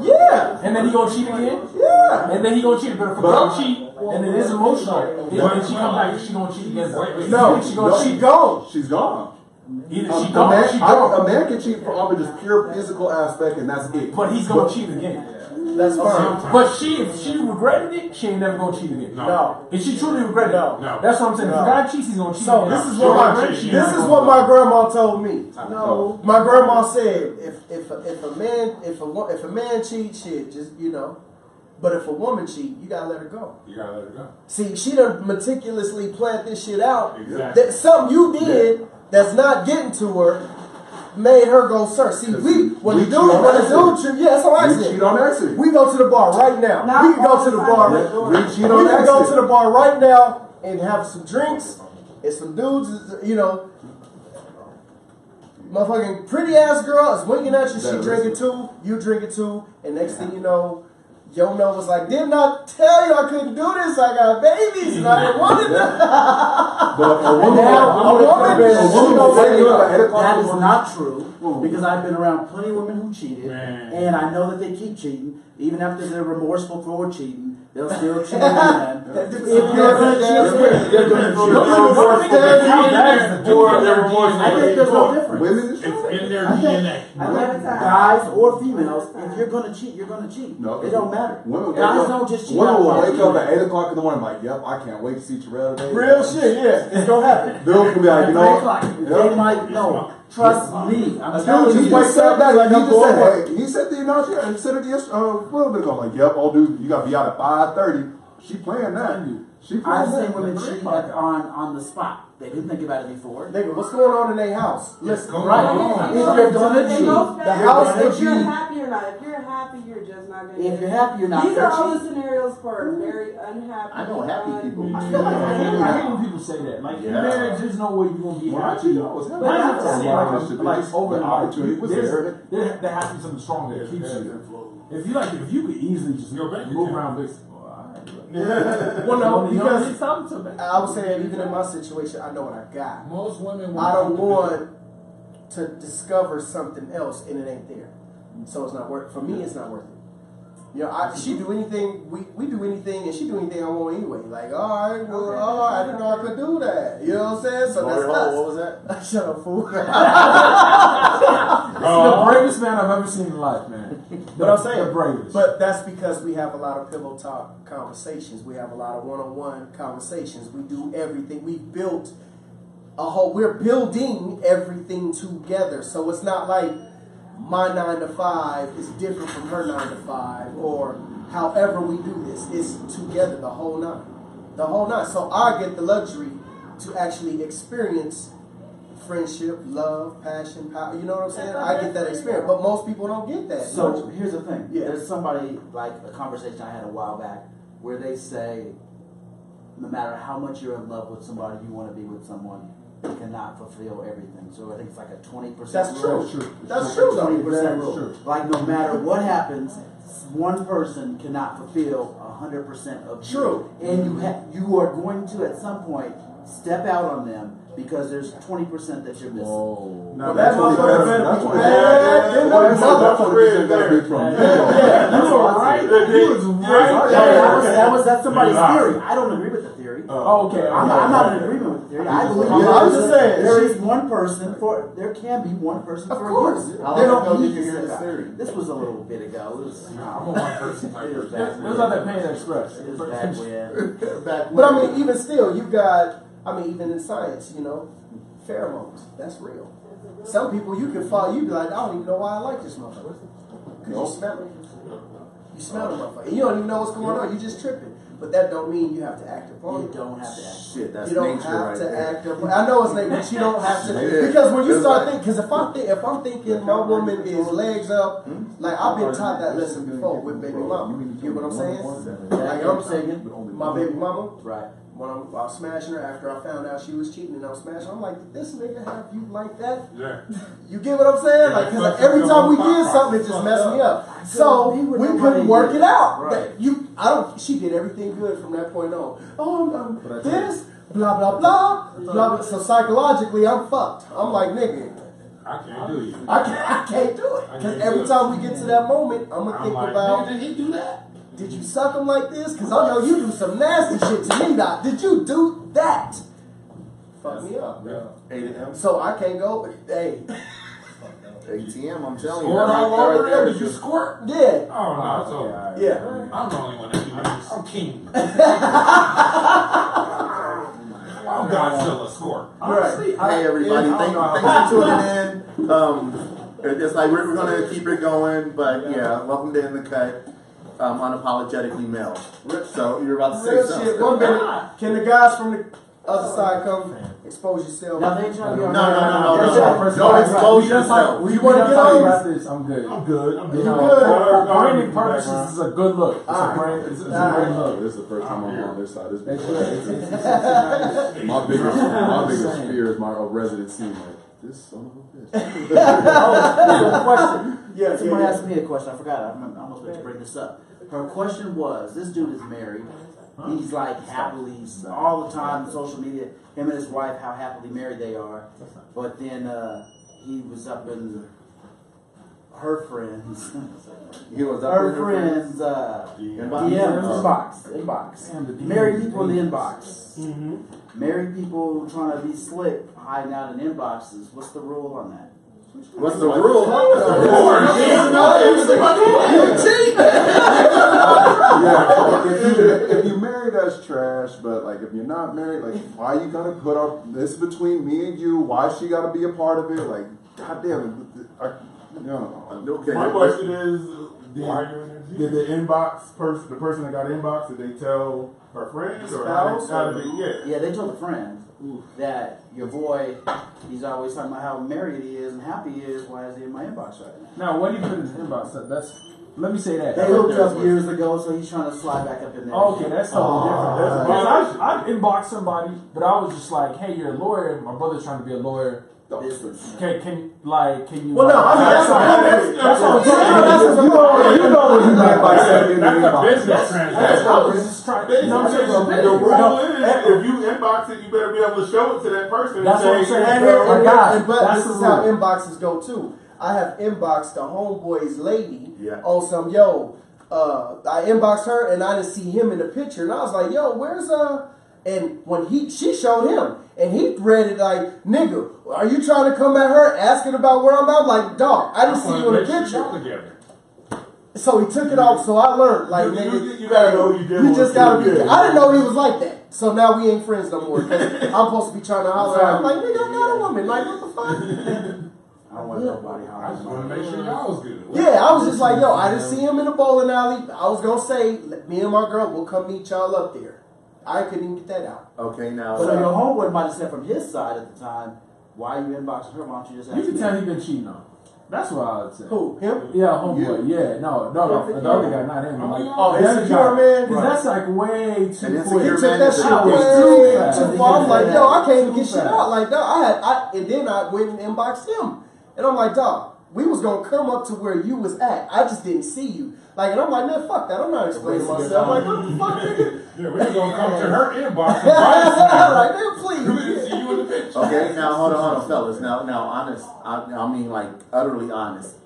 Yeah. And then he gonna cheat again? Yeah. And then he gonna cheat. But if a girl cheat, and it is emotional, and then she come back, she gonna cheat again. No, she gonna she cheat. gone. She's gone. Either A she gone or she man, gone. a man can cheat for all of just pure physical aspect, and that's it. But he's gonna cheat again. That's fine. But if she regretted it, she ain't never gonna cheat again. No. If she truly regretted it, No. that's what I'm saying. If No. a guy cheats, he's gonna cheat So again. this is She what my regret it, she not this is gonna what do my it. grandma told me. No. My grandma said if a man cheats, shit, just But if a woman cheat, you gotta let her go. You gotta let it go. See, she done meticulously planned this shit out. Exactly. That something you did that's not getting to her made her go search. See, when the dude cheat, yeah, that's how I We said. cheat on accident. We go to the bar right now. Not We can go all to the the bar. time. We cheat We on can go to accident. the bar right now and have some drinks and some dudes, you know, motherfucking pretty ass girl is winking at you, she drinking too, you drinking too, and next thing you know, Yo No was like, did not tell you I couldn't do this. I got babies and I didn't want it. But that is not true because I've been around plenty of women who cheated, and I know that they keep cheating even after they're remorseful for cheating. They'll still cheat again. If you're going to cheat, they're going to cheat. I think there's no difference. Women, it's in their DNA. Guys or females, if you're going to cheat, you're going to cheat. No, it don't matter. Guys don't just cheat. Women will wake up at 8 o'clock in the morning like, yep, I can't wait to see Terrell today. Real shit, yeah. It's going to happen. Bill can be like, you know what? They might know. Trust me. I'm telling you. He just said that. Like, he said the announcement and said it yesterday, a little bit ago. Like, yep, old dude, you got to be out at 5:30. She playing that. I've seen women cheat on the spot. They didn't think about it before. Nigga, what's going on in their house? Listen, right. If you're gonna cheat, the house if you're happy or not. If you're happy, you're just not gonna. If you're happy, you're not. These are all the scenarios for very unhappy. I know happy people. I hate when people say that. Like in marriage, there's no way you're gonna be happy. Not to say like over and over. There has to be something strong that keeps you. If you could easily just move around this. Well, no, because I was saying, even in my situation, I know what I got. Most women. I don't want to discover something else and it ain't there, so it's not worth. For me, it's not worth it. You know, she do anything, we do anything, and she do anything I want anyway. Like, all right, well, I didn't know I could do that. You know what I'm saying? So that's us. What was that? Shut up, fool. The bravest man I've ever seen in life, man. But I'm saying, the bravest. But that's because we have a lot of pillow talk conversations. We have a lot of one-on-one conversations. We do everything. We built we're building everything together. So it's not like my 9 to 5 is different from her 9 to 5, or however we do this. It's together the whole night. The whole night. So I get the luxury to actually experience friendship, love, passion, power. You know what I'm saying? I get that experience, but most people don't get that. So here's the thing. Yeah. There's somebody, like a conversation I had a while back, where they say, no matter how much you're in love with somebody, you want to be with someone, you cannot fulfill everything. So I think it's like a 20%. That's rule. true. That's true. 20% rule. Like no matter what happens, one person cannot fulfill 100% of you. True. And you are going to at some point step out on them. Because there's 20% that you're missing. Whoa. Now that's what you were right. That's somebody's theory. I don't agree with the theory. Okay. I'm not in agreement with the theory. I believe I'm just saying there is one person for. There can be one person for you. How long ago did you hear this theory? This was a little bit ago. It was. I'm a one person type person. It was like that Panda Express. It was back when. But I mean, even still, you got. I mean, even in science, you know, pheromones, that's real. Some people you can follow, you be like, I don't even know why I like this motherfucker. Because you smell it. You smell the motherfucker. And you don't even know what's going on, you just tripping. But that don't mean you have to act upon it. You don't have to act. Shit, that's you don't nature have right to there. act upon. I know it's nature, but you don't have to. Because when you start thinking, because if I'm thinking my woman is legs up, like I've been taught that lesson before with baby mama. You get what I'm saying? Like I'm saying, my baby mama. Right. When I was smashing her after I found out she was cheating and I was smashing her, I'm like, did this nigga have you like that? Yeah. You get what I'm saying? Like, cause every time we did something, it just messed me up. So we couldn't work it out. Right. She did everything good from that point on. Oh, this, blah, blah, blah, blah, blah. So psychologically, I'm fucked. I'm like, nigga. I can't do it. I can't do it. Because every time we get to that moment, I'm going to think about. Did he do that? Did you suck him like this? Because I know you do some nasty shit to me now. Did you do that? Fuck me up. Yeah. 8 a.m. So I can't go, hey. ATM, I'm telling you. Squirt all over there? Did you squirt? Yeah. Oh, no, it's over. Yeah. I'm the only one that can do this. I'm king. I'm Godzilla squirt. Honestly, Hey everybody, thanks for tuning in. It's like we're gonna keep it going, but yeah, welcome to In the Cut. Unapologetically male. So you're about to say Real something. shit. 1 minute. Can the guys from the Other side come, expose yourself. Now they trying to be on. Don't expose yourself. You want to get on? about this? I'm good. I'm good. I'm good. You know, for branding purposes, this is a good look. It's a great look. This is the first time I'm on this side. That's It's my biggest fear is my resident scene. Like, this son of a bitch. Oh, question. Yeah, Somebody yeah. asked me a question. I forgot. I almost meant to bring this up. Her question was: this dude is married. He's like happily all the time on social media. Him and his wife, how happily married they are. But then he was up in her friends. He was up Her in friends' inbox. Married people in the inbox. Married people trying to be slick, hiding out in inboxes. What's the rule on that? What's the rule? If you married, that's trash. But like, if you're not married, like, why you gotta put up this between me and you? Why she gotta be a part of it? Like, goddamn it. Okay. My question is, did the inbox person, the person that got inbox, did they tell her friends or how did they? Yeah, they told the friend that your boy, he's always talking about how married he is and happy he is. Why is he in my inbox right now? Now, what do you put in his inbox? Let me say that. They hooked up years ago, so he's trying to slide back up in there. Okay, that's totally different. Because I've inboxed somebody, but I was just like, hey, you're a lawyer. My brother's trying to be a lawyer. Business. Can you? Well, no, I mean, that's what I'm saying. You know what you meant by saying that's a business transaction. I was just trying. You know what I'm saying? The rule is, if you inbox it, you better be able to show it to that person. That's what I'm saying. But this is how inboxes go too. I have inboxed the homeboy's lady on some I inboxed her and I didn't see him in the picture and I was like, yo, where's and when she showed him and he read it like, nigga, are you trying to come at her asking about where I'm at? Like, dog, I didn't see you in the picture. So he took it off. So I learned, like, nigga, you gotta know who you you just gotta be. I didn't know he was like that. So now we ain't friends no more. Cause I'm supposed to be trying to holler at him. Like, nigga, I got a woman. Like, what the fuck? I don't want nobody hollering. I just want to make sure y'all was good. Yeah, I was just like, yo, I didn't see him in the bowling alley. I was gonna say, me and my girl will come meet y'all up there. I couldn't even get that out. Okay, now. So your homeboy might have said from his side at the time, why are you inboxing her? Why don't you just ask You can me? tell he been cheating on. That's what I would say. Who? Him? Yeah, homeboy. Yeah, no, the other guy, not him. Like, insecure man. Because that's like way too quick. He took that shit was way too far. I'm like, yo, I can't even get shit out. Like, dog, and then I went and inboxed him. And I'm like, dog, we was gonna come up to where you was at. I just didn't see you. Like, and I'm like, man, fuck that. I'm not explaining myself. I'm like, what the fuck, nigga? Yeah, we was gonna come to her inbox. Like, nigga, please. We didn't see you in the picture. Okay, now hold on, fellas. Now, honest. I mean, like, utterly honest.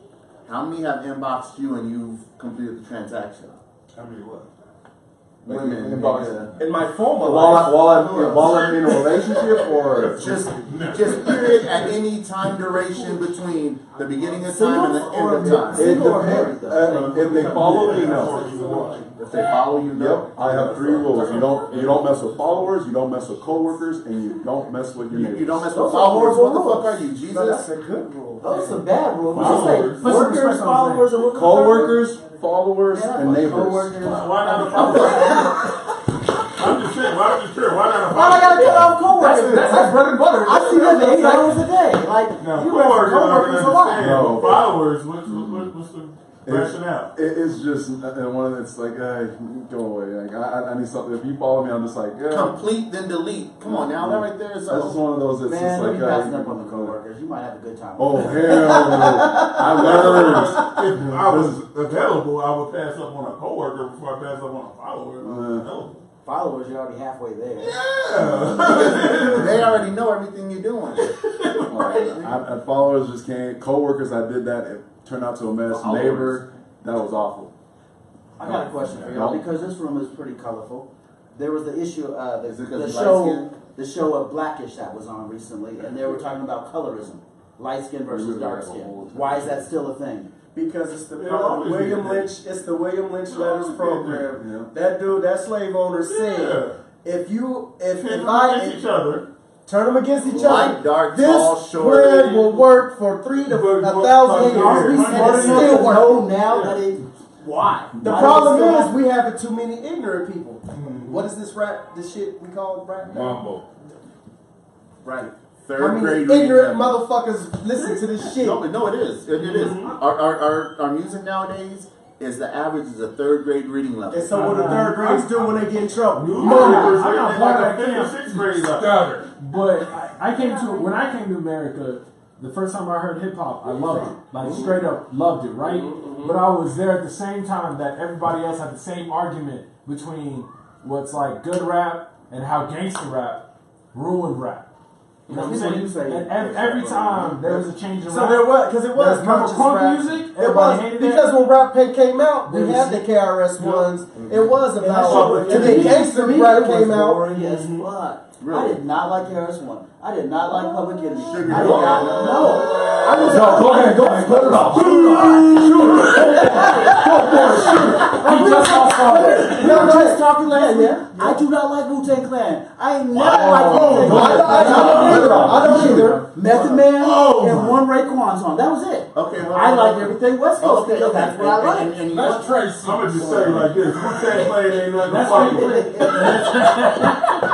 How many have inboxed you and you've completed the transaction? I mean, what? Women. In my former While I'm in a relationship, or Just period at any time duration between the beginning of time and the end of time. it depends. If they follow me, no. If they follow you, no. Yep, I have 3 rules. You don't mess with followers, you don't mess with coworkers, and you don't mess with your neighbors. You don't mess with followers. What the fuck are you, Jesus? That's a good rule. Those are bad rules. Followers. Workers, followers, and Coworkers, followers, and neighbors. Why not a follower? I'm just saying, why not a follower? Why I gotta cut off coworkers? That's bread and butter. I see them 8 hours a day. Like, No, you coworkers, I coworkers can a lot. understand. No. But followers, what's the rationale? It's just one that's like, go away. Like, I need something. If you follow me, I'm just like, Complete, then delete. Come on now, that right there is That's just one of those that's Man, just don't like, be passing up on the coworkers. You might have a good time. oh, hell no. I learned. If I was available, I would pass up on a coworker before I pass up on a follower. Followers, you're already halfway there. Yeah. They already know everything you're doing. Followers just can't. Coworkers, I did that. It turned out to a mess. Followers. Neighbor, that was awful. I got a question for y'all because this room is pretty colorful. There was the issue, Is it 'cause the it's show, light-skinned? the show of Blackish that was on recently, and they were talking about colorism, light skin versus dark skin. Why is that still a thing? Because it's the always William did. Lynch. It's the William Lynch letters always program. Yeah. That dude, that slave owner said, if Against each other. turn them against each Light, other, dark, tall, this short. spread will work for 3 to 1,000 years. We And it's still know working. now that it. Why? The Why problem does it still is we have too many ignorant people. What is this rap? This shit we call rap? Mambo. Right. Third grade reading ignorant level. motherfuckers listen to this shit. No, it is. It is. Our music nowadays is the average is a third grade reading level. And so what the third graders do when they get in trouble? I'm not part of that Fifth or camp. sixth grade stutter. But when I came to America, the first time I heard hip hop, I loved it. Like straight up loved it, right? But I was there at the same time that everybody else had the same argument between what's like good rap and how gangster rap ruined rap. You know what I'm saying? And every time there was a change in rap. So there was, because it was Remember conscious crunk rap. music? It Everybody was hated because that? when Rap Pay came out, we There was- had the KRS ones. It was And about to and me, then gangster to me, rap it was came out. boring as fuck. Really? I did not like KRS-One. I did not like Public Enemy. Sugar I did Hill. not. No. I was Go ahead, put it off. He just lost all that. No, just talking last week. I do not like Wu-Tang Clan. I ain't never liked Wu-Tang Clan. I don't either. Method Man and one Raekwon song. That was it. Okay, hold I on. liked everything West Coast Okay, because okay. that's what I like. And you That's Tracy. I'm gonna just say it like this: Wu-Tang Clan ain't nothing to That's fuck what with.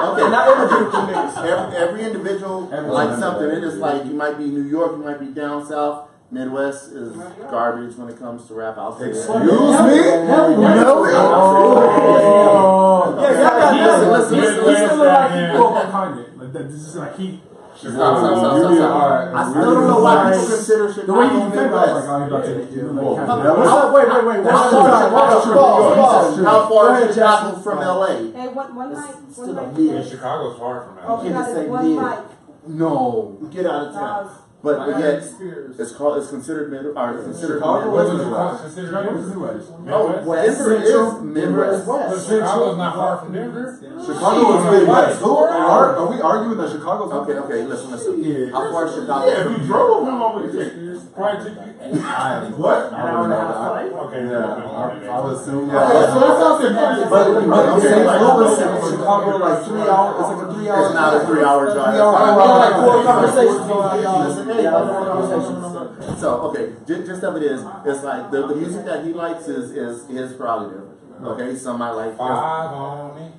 okay. Not every group of niggas. Every individual likes something. It is like you might be New York, you might be down south. Midwest is garbage when it comes to rap. I'll say that. Excuse me? No. Listen. He's still like he grew up behind it. Like that. This is like he. Chicago. I still don't know why people consider The way Chicago you think about Midwest. like, oh, you're about to Wait. How far is Chicago from LA? Hey, one mic. Still One a mic. mid. Chicago's far from Oh, we can't got say it. One mid. mic. No, get out of town. Guys. But yet, it's considered mid, or it's considered Chicago Midwest. is Oh, West Denver Central, is Denver Midwest. is West. Chicago's not far from Denver. Chicago is Midwest. Are we arguing that Chicago's Okay, listen. Yeah. How far is Chicago? Yeah, if you drove, how long would it take? Probably took you. What? I don't know that. Okay, Yeah, I would assume. Okay, so that's all significant. But Okay, St. like- Louis and Chicago are like 3 hours. It's like a 3 hour. It's not a 3 hour drive. 3 hour I drive. got like 4 conversations going on, y'all. Listen, hey, Yeah, no. 4 conversations. So, okay, just of it is, it's like the music that he likes is his prerogative. Okay, some might like Five on me.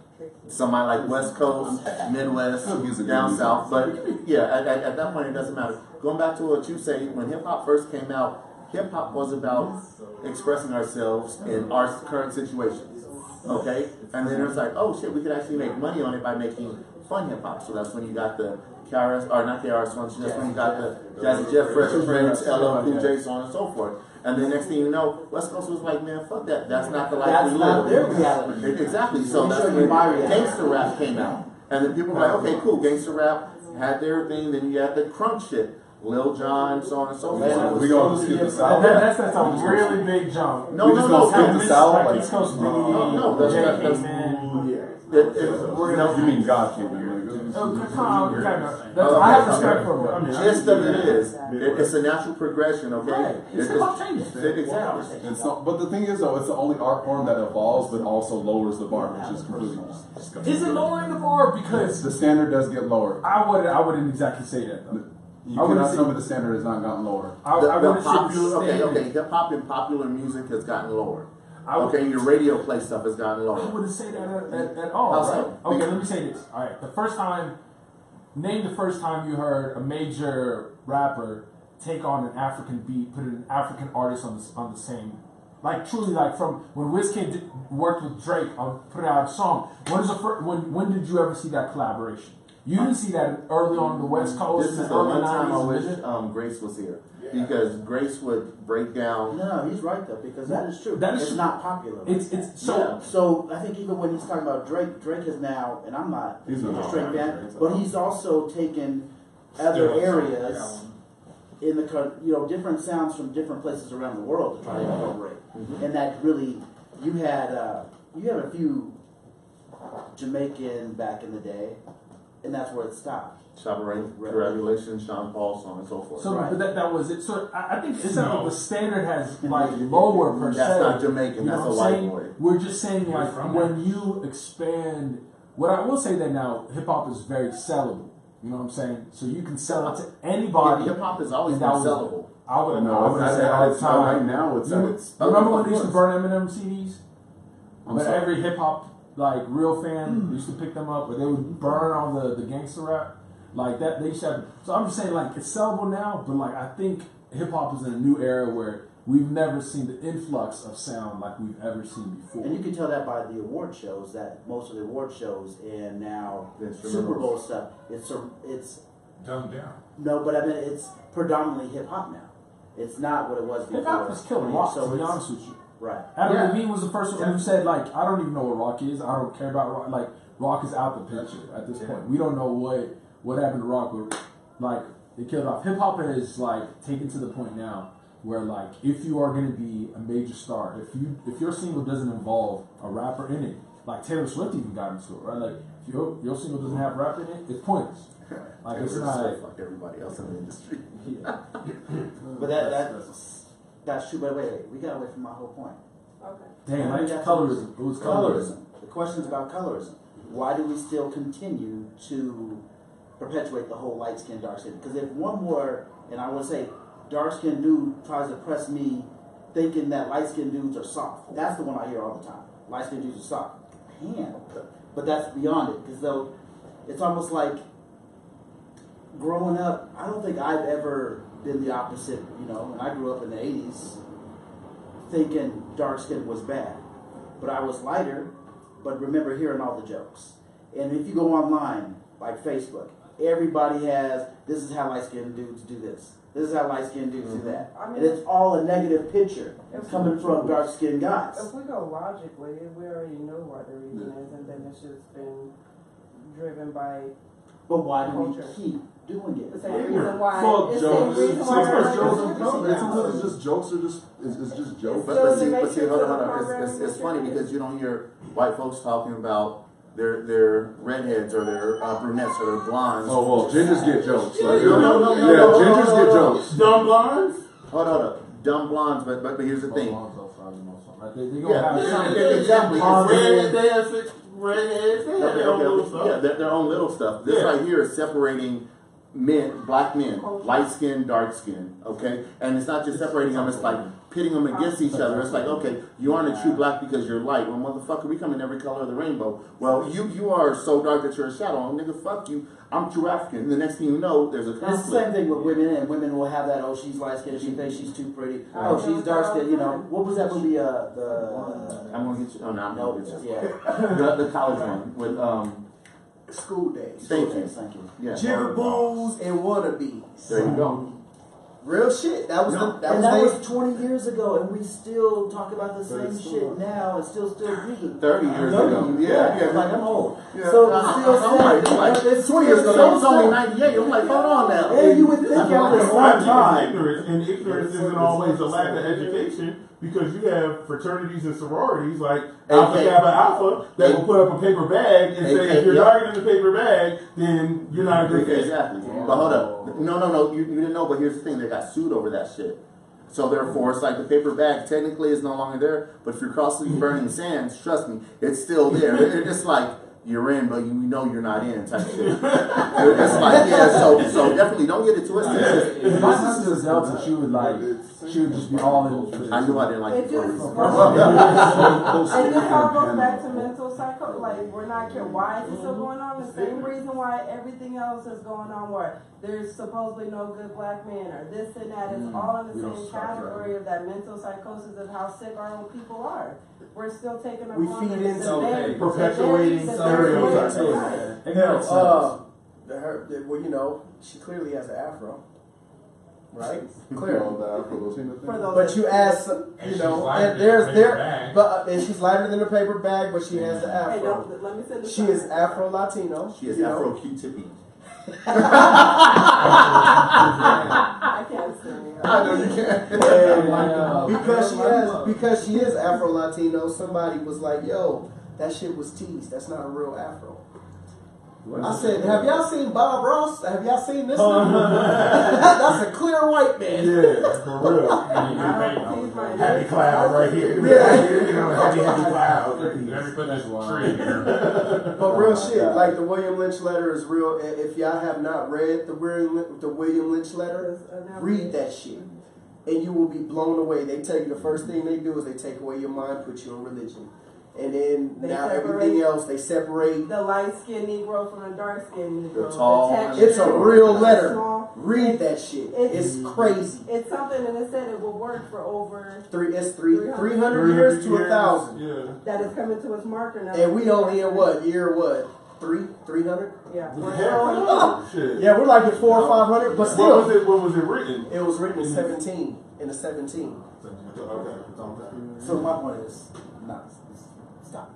some might like West Coast, Midwest, down south. But yeah, at that point it doesn't matter. Going back to what you say, when hip hop first came out, hip hop was about expressing ourselves in our current situations. Okay, and then it's like, oh shit, we could actually make money on it by making fun hip hop. So that's when you got the KRS, or not KRS ones, that's when you got the Jazzy Jeff, Fresh Prince, LL Cool J, so on and so forth. And then next thing you know, West Coast was like, man, fuck that. That's not the life That's we not live. their reality. Exactly. So Let me that's show you when my reality. gangster rap came out. And then people were like, okay, cool, gangster rap had their thing. Then you had the crunk shit. Lil Jon, so on and so forth. We gonna skip the South. That's a really big jump. No, skip the South. Like Like, East Coast no, Biggie, that's- Jay came in. We're gonna you mean God came in? Oh, come on, kind of. I have respect for him. gist of it is, it's a natural progression, okay? Right. It's about changes. Exactly. It's not, but the thing is though, it's the only art form that evolves but also lowers the bar, which is completely disgusting. Is it lowering the bar? Because The standard does get lower. I wouldn't exactly say that though. You I wouldn't cannot say- tell me the standard has not gotten lower. I The wouldn't say popular, the standard. hip hop and popular music has gotten lower. I would- Okay, your radio play stuff has gotten I lower. wouldn't say that at all. How Right? so? Okay, let me say this. All right, name the first time you heard a major rapper take on an African beat, put an African artist on the same, like truly like from when Wizkid worked with Drake on put out a song. When did you ever see that collaboration? You didn't see that early on in the West Coast. This in is the the early one time I 90s, wish did it? Grace was here. Because Grace would break down. No, he's right though, because that is true. That is it's true. not popular. It's so. Yeah. So I think even when he's talking about Drake is now, and I'm not He's a not Drake a fan, Drake. but he's also taken other areas in the different sounds from different places around the world to try to incorporate, and that really you had a few Jamaican back in the day, and that's where it stopped. Congratulations, Sean Paul, so on and so forth. So, Right. but that was it. So I think it's not the standard has like lower per se. That's not Jamaican, You know that's what a I'm white saying? boy. We're just saying like when you expand. What I will say that now, hip hop is very sellable. You know what I'm saying? So you can sell it to anybody. Hip hop has always and been that was- sellable. I would No, say all the right time. now it's Remember when they used to burn Eminem CDs? I'm But sorry. every hip hop like real fan used to pick them up, or they would burn all the gangster rap. Like that, they should. So I'm just saying, like it's sellable now, but like I think hip hop is in a new era where we've never seen the influx of sound like we've ever seen before. And you can tell that by the award shows, that most of the award shows and now The Super Bowl stuff, it's Dumbed down. no, but I mean it's predominantly hip hop now. It's not what it was before. Hip hop is killing 20 years. rock, So to be it's- honest with you. Right. Adam Yeah. Levine was the first one who said, like, I don't even know what rock is. I don't care about rock. Like, rock is out the picture at this point. We don't know what happened to rock, but like it killed off. Hip hop is like taken to the point now where like if you are going to be a major star, if your single doesn't involve a rapper in it, like Taylor Swift even got into it, right? Like if your single doesn't have rap in it, it's pointless. Like it's not like everybody else in the industry. But that's true. But wait, we got away from my whole point. Okay. damn, like colorism. It was colorism. The question's about colorism. Why do we still continue to perpetuate the whole light skin, dark skin? Because if one more, and I would say, dark skinned dude tries to press me thinking that light skinned dudes are soft. That's the one I hear all the time. Light skinned dudes are soft. Man, but that's beyond it. Because though it's almost like growing up, I don't think I've ever been the opposite, you know, when I grew up in the 80s, thinking dark skin was bad. But I was lighter, but remember hearing all the jokes. And if you go online, like Facebook, everybody has, this is how light skinned dudes do this. This is how light skinned dudes do that. I mean, and it's all a negative picture coming from dark skinned guys. If we go logically, we already know why the reason is, and then it's just been driven by But why do culture. we keep doing The it? same reason why. Fuck It's jokes. the same reason why Sometimes we're jokes like, are sometimes it's just jokes are just it's just jokes. But see, hold on. It's funny because you don't hear white folks talking about their redheads or their brunettes or their blondes. Oh well, gingers get jokes. Like, No, gingers get jokes. Dumb blondes? Hold on, dumb blondes. But here's the thing. They gonna have some Exactly. redheads. Yeah, their own little stuff. This right here is separating men, black men, light skin, dark skin. Okay, and it's not just separating them. It's like pitting them against each other. It's like, okay, you aren't a true black because you're light. Well, motherfucker, we come in every color of the rainbow. Well, you are so dark that you're a shadow. Oh, nigga, fuck you. I'm true African. And the next thing you know, there's a conflict. It's the same thing with women, and women will have that, oh, she's light skinned, she thinks she's too pretty. Oh, she's dark skinned, you know. What was that movie, I'm gonna get you. Oh, no, I'm no, gonna get you. yeah. The college one with School days. Thank you. Thank you. Yeah. Jigaboos and wannabes. There you go. Real shit. That was No. That was 20 years ago, and we still talk about the same shit now, and still vegan. 30 years ago. Yeah. Like I'm old. Yeah. So I'm still like, it's 20 years ago. That was only 98. I'm like, hold on now. And you would think at the same time. And ignorance isn't always a lack of education, because you have fraternities and sororities like Alpha Kappa Alpha that will put up a paper bag and say if you're darker than the paper bag, then you're not a good fit. Exactly. But hold up. No. You didn't know, but here's the thing. They got sued over that shit. So therefore, it's like the paper bag technically is no longer there, but if you're crossing burning sands, trust me, it's still there. It's like, you're in, but you know you're not in type shit. It's like, yeah, so definitely don't get it twisted. If my sister was Delta, she would just be all in for this. I knew I didn't like It it. just, and this all goes back to mental psycho. Like, we're not sure why is it still going on. The same reason why everything else is going on, where there's supposedly no good black men or this and that. It's all in the same category of that mental psychosis of how sick our own people are. We're still taking We feed into perpetuating stereotypes. Hell, well, you know, she clearly has an afro, right? Clearly. But you ask, you know, and and she's lighter than a paper bag, but she has the Hey, afro. let me send this She is Afro Latino. She is Afro Q-tippy. I can't say. I know you can't. Because she is Afro Latino, somebody was like, yo, that shit was teased. That's not a real Afro. I said, have y'all seen Bob Ross? Have y'all seen this? That's a clear white man. Yeah, for real. Happy cloud right here. Yeah. You know, happy cloud. Everybody's tree here. But real shit, like the William Lynch letter is real. If y'all have not read the William Lynch letter, read that shit. And you will be blown away. They tell you the first thing they do is they take away your mind, put you in religion. and then They now separate everything else they separate. the light-skinned Negro from the dark-skinned Negro. The tall. texture, It's a real the letter. small. Read that shit. It's crazy. It's something, and it said it will work for over 300 years to 1,000, Yeah. that is coming to its marker now. and we only in what year? What 300? Yeah. Shit. Yeah, we're like at 400 or 500, but still, When was it written? it was written in 17 in the 17. So my point is, stop.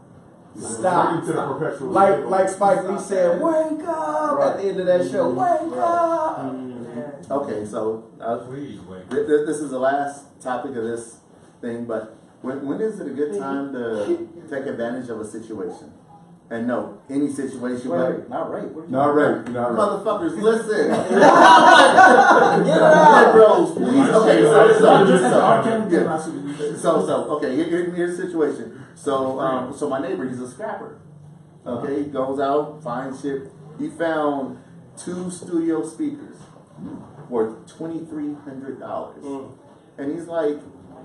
Stop. To the perpetual Like Spike Lee said, wake up at the end of that show. Wake up. Okay, so Please wait. this is the last topic of this thing, but when is it a good time to take advantage of a situation? And no, any situation, but Not right. What are you Not right. Not right. motherfuckers, listen. Get it out. Bros, please. Okay, so So okay, here's the situation. So my neighbor, he's a scrapper. Okay, he goes out, finds shit. He found 2 studio speakers worth $2,300, and he's like,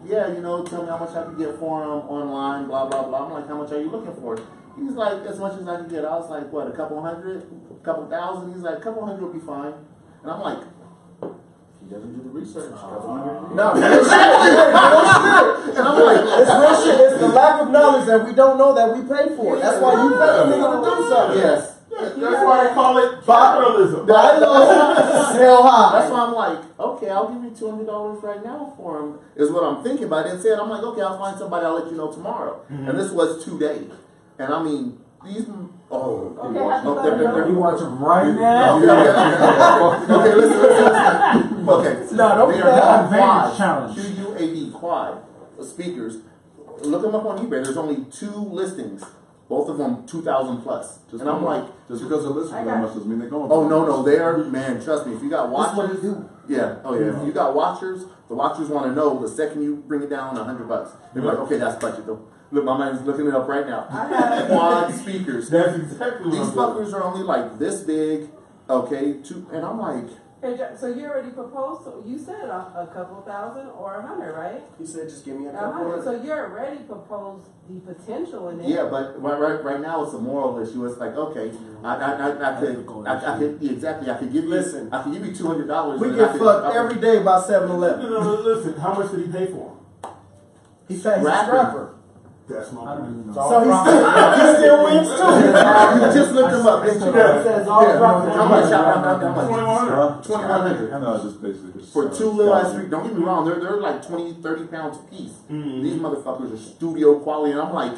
yeah, tell me how much I can get for them online, blah blah blah. I'm like, how much are you looking for? He's like, as much as I can get. I was like, what, a couple hundred, a couple thousand? He's like, a couple hundred will be fine. And I'm like, he doesn't do the research. No, real shit. And I'm like, it's real shit. It's the lack of knowledge that we don't know that we pay for. That's why you pay a nigga to do something. yes. That's why they call it capitalism. Buy low, sell high. That's why I'm like, okay, I'll give you $200 right now for him, is what I'm thinking. But I didn't say it. I'm like, okay, I'll find somebody, I'll let you know tomorrow. And this was today. And I mean, these, you watch them right now. Okay, listen. Okay, No, don't they be are bad. quad, Challenge. QUAD, quad speakers. Look them up on eBay. There's only 2 listings, both of them 2,000 plus. And I'm like, just because they're listening that much doesn't mean they're going. oh no, they are, man. Trust me. If you got That's what watchers, we do. yeah, oh yeah. If you got watchers, the watchers want to know the second you bring it down $100. They're like, okay, that's budget though. Look, my man's looking it up right now. Quad speakers. That's exactly These what I'm fuckers are only like this big, okay, and I'm like, So you already proposed, so you said a couple thousand or 100, right? He said, just give me a 100. couple. So you already proposed the potential in it. yeah, but right now it's a moral issue. It's like, okay, I could exactly, I could give you, Listen. I could give you $200. We and get I could- fucked every day by 7-Eleven. No, listen, how much did he pay for him? He said he's a Rapper. scrapper. That's my I don't point. even know. So he still wins too. You just looked them up, didn't you? It says all profit. How much? How much? 2100. 2,100. I know, just basically. For 2 little ass street, don't get me wrong, they're like 20, 30 pounds a piece. These motherfuckers are studio quality, and I'm like,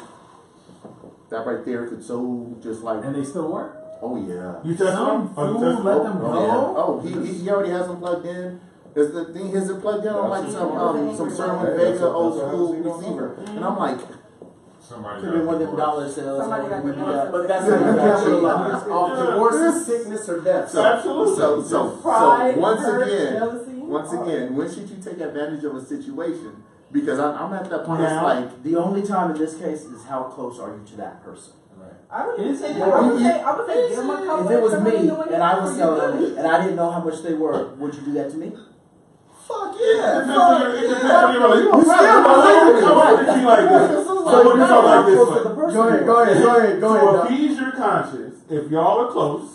that right there could so just like, And they still work. oh yeah. You tested them? Some fool let them Oh, yeah. go. Oh, he already has them plugged in. Is the thing his it plugged in on like some Sherwin Vega old school receiver, and I'm like, Somebody Could be one of them dollar sales. Somebody got the Yeah, But that's how you capitalize off divorces, sickness, or death. so Pride, once hurt, again, jealousy. when should you take advantage of a situation? Because I'm at that point. It's Now, like, the only time in this case is how close are you to that person? I would Is say, it? I would say, give them a couple. If it was extra me money and I was for selling you. it and I didn't know how much they were, would you do that to me? Fuck yeah. You Go ahead. To appease your conscience, if y'all are close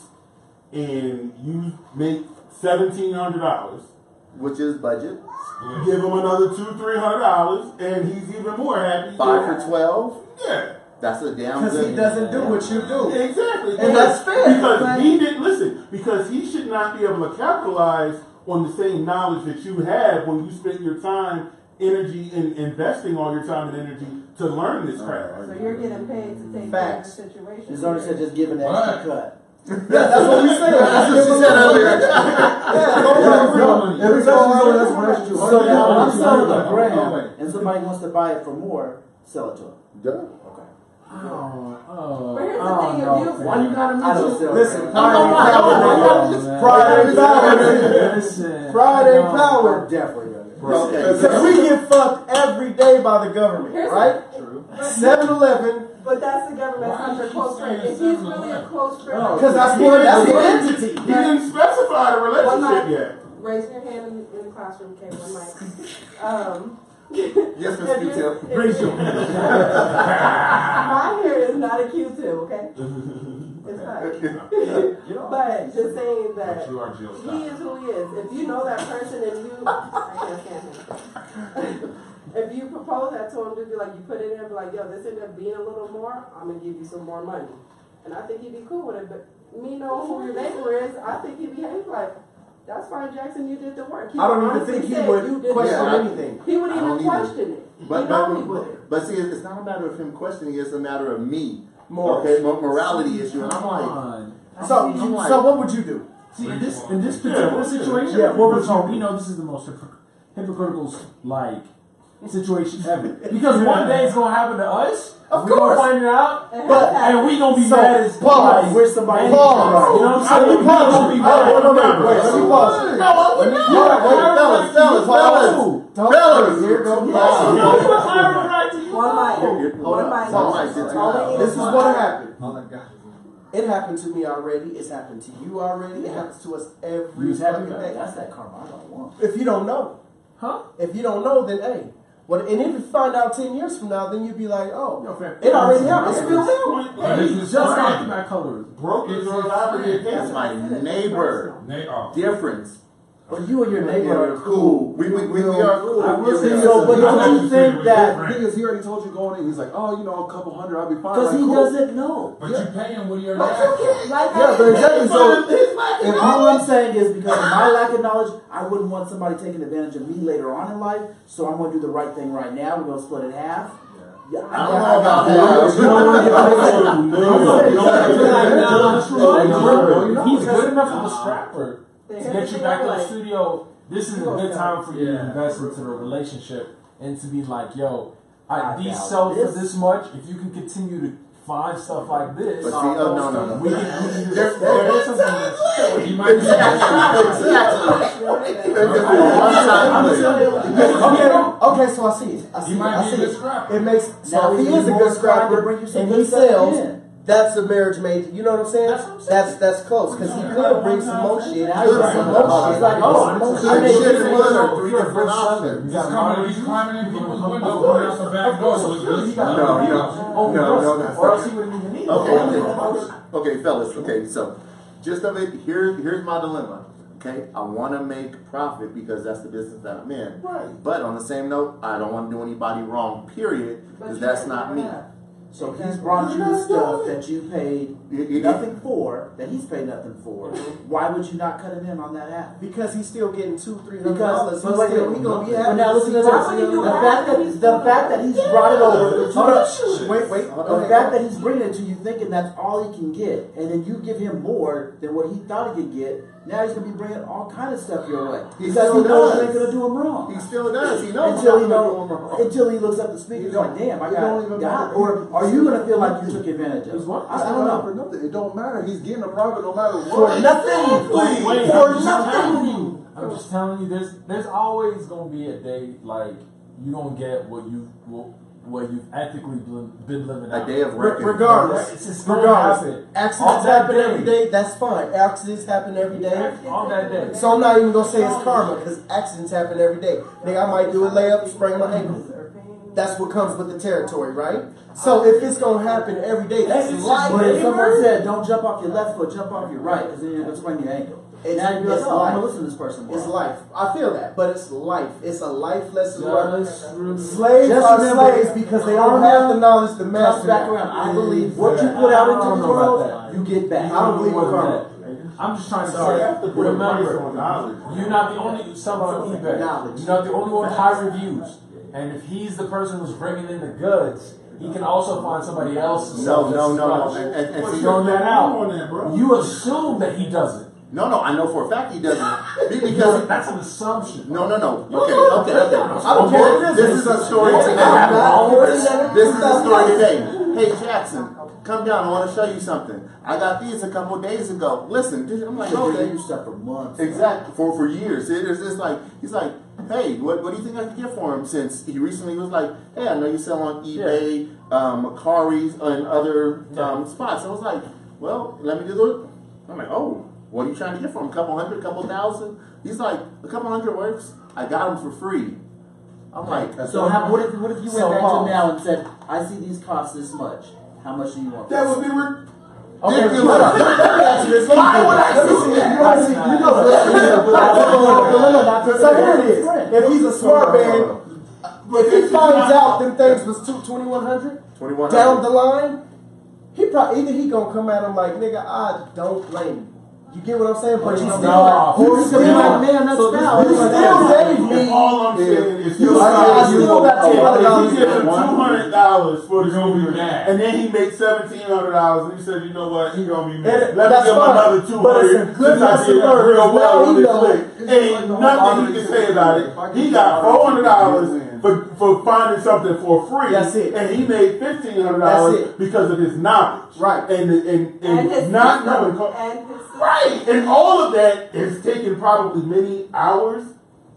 and you make $1,700, which is budget. give him another $200-300, and he's even more happy. 5 for 12. Yeah. That's a damn Because good. he doesn't do what you do. Exactly. And that's fair. Because he didn't listen. Because he should not be able to capitalize on the same knowledge that you had when you spent your time, energy, and investing all your time and energy to learn this crap. So you're getting paid to take care of the situation. His owner said just give an extra cut. Yeah, that's what we said. That's what she said earlier. So now when I'm selling a brand and somebody wants to buy it for more, sell it to them. Yeah. But here's the thing, if you Why you gotta I don't mention? sell Listen, brand. Pride ain't power. I'm definitely gonna. Okay. Because we get fucked every day by the government, right? 7-Eleven. But that's the government's under close friend. If he's really a close friend, Because that's the entity. He didn't specify the relationship yet. raise your hand in the classroom, okay, one mic. Yes, Miss Q-Tip. Raise your hand. My hair is not a Q-tip, okay? It's not. But just saying that But you are Jill he Scott. is who he is. If you know that person and you, I can't stand him. If you propose that to him, to be like, you put it in, be like, yo, this ended up being a little more, I'm gonna give you some more money. And I think he'd be cool with it. But me knowing who your neighbor is, I think he'd behave like, that's fine, Jackson, you did the work. He I don't even honestly think he said would you did question the work. anything. He wouldn't I don't even either. question it. But, He know he would. but see, it's not a matter of him questioning, it's a matter of me. Morals. Okay, morality issue. And I'm Come like, on. So, I'm like- so what would you do? See, in this particular situation, Yeah, what would you do? we know this is the most hypocritical like situation ever. Because one day it's gonna happen to us. Of We're gonna course. find it out, But and we gonna be so, mad as pause. like, Wish somebody and- Pause. You know what I'm saying? We Pause. gonna be Wait, mad. wait, wait, let me pause. fellas, Here goes You don't have a right to One mic. One mic. This is what happened. Oh my God. It happened to me already. It's happened to you already. It happens to us every You was happy fucking about day. That's that karma I don't want. If you don't know, Huh? if you don't know, then hey. Well, and if you find out 10 years from now, then you'd be like, oh, Yo, fam, it already happened. It's still there. It's just like that color. Broke is or allowed to be a that's case. my neighbor. Difference. But you and your neighbor are Cool. We are cool. I will say Yeah. so, but don't you think that Because he already told you going in, he's like, oh, you know, a couple hundred, I'll be fine. because Like, he cool. doesn't know? But you pay him with your But you can't, like, Yeah, but exactly. So, And all I'm saying is because of my lack of knowledge, I wouldn't want somebody taking advantage of me later on in life. So I'm going to do the right thing right now. We're going to split it half. Yeah, I don't know about that. He's good enough of a scrapper to get you back in the studio. This is a good time for you to invest into the relationship and to be like, yo, these sell for this much. If you can continue to find stuff like this, But see, no. we can There is something He might be okay, so I see it. I see He it. might I be a see good it. scrapper. It makes so Now if he he's is a more good inclined to scrapper bring you some and good he stuff sells. in. That's a marriage made. You know what I'm saying? That's what I'm saying. That's close because he could bring some more shit. Now Could he's bring like, some more oh, he's shit. like, oh, I should have one or three different options. He's climbing in people's windows, going out the back door. So it's really No. or else he wouldn't even need it. Okay, fellas. Okay, so just of it. Here's my dilemma. Okay, I want to make profit because that's the business that I'm in. Right. But on the same note, I don't want to do anybody wrong. Period. Because that's not me. So he's brought you the stuff that you paid You- nothing for, that he's paid nothing for. Why would you not cut it in on that half? Because he's still getting $200-300. Because He's still he gonna be happy. But now listen to this. Why would he do The that? fact that he's brought it over. Hold up. Wait. The fact that he's bringing it to you thinking that's all he can get, and then you give him more than what he thought he could get, now he's going to be bringing all kind of stuff your way. He Because still he knows you does. ain't going to do him wrong. He still does. He knows. Until I'm not gonna do him wrong. until he looks up the speakers You like, don't- damn, I it don't even got matter. Or are you going to feel like you took advantage of He's it? what? I don't know. For nothing. It don't matter. He's getting a profit no matter For what. nothing. Wait, For I'm just nothing. telling you. I'm just telling you. There's always gonna be a day like you gonna get what you've ethically been living A out. day of reckoning. Regardless. It's just gonna Regardless. happen. Accidents On that happen day. every day. That's fine. Accidents happen every day. On that day. So I'm not even gonna say it's karma because accidents happen every day. Nigga, I might do a layup, sprain my ankle. That's what comes with the territory, right? So if it's gonna happen every day, that's life. But if someone said, don't jump off your left foot, jump off your right, because then you're going to sprain your ankle. It's- Now you'd be like, it's oh, I'm life. going to listen to this person more. It's life. I feel that, but it's life. It's a life lesson. Just Slaves Just are remember, slaves because they don't have the knowledge to Comes master back that. around. I believe what you put out I into don't the know about world, that. you get back. I don't believe in karma. I'm just trying to So you have to say, put a price remember, on knowledge. you're not the only someone on eBay. Knowledge. You're not the only one with high reviews. And if he's the person who's bringing in the goods, he can also find somebody else to sell No. just as much. And see, Throwing that on out. that, bro. You assume that he doesn't. no, I know for a fact he doesn't. Because That's an assumption. no. Okay. I don't care what it is. This is a story today. This is a story today. Hey Jackson, come down. I want to show you something. I got these a couple days ago. Listen, I'm like, He's been okay. you stuff for months. Exactly, for years. It's just like, he's like, hey, what do you think I can get for him? Since he recently was like, hey, I know you sell on eBay, Macari's, and other spots. I was like, well, let me do the. I'm like, oh, what are you trying to get for him? A couple hundred, couple thousand? He's like, a couple hundred works. I got him for free. I'm like, So what if you went So back to pause. him now and said, I see these costs this much. How much do you want? That would be Okay, ridiculous. hold on. Let me ask you this. Why would I Let me do see. that? You know, so here it is. If he's a smart man, if he finds out them things was 2,100 down the line, he probably either he gonna come at him like, nigga, I don't blame you. You get what I'm saying? But you still, No. you still like, man, that's foul. You still gave me. All I'm saying is, I still got $200. If he gives him $200 for the He's gonna be scooter, mad. and then he makes $1,700, and he said, you know what, he gonna be mad. And Let me that's give him fine. another But it's a 200 good since I lesson did learned. real well Now on he this knows. lick. Ain't nothing he can say about it. He got $400 for finding something for free, That's it. and he made That's $1,500 it. because of his knowledge, Right. And his not system. knowing. And his Right, and all of that is taking probably many hours,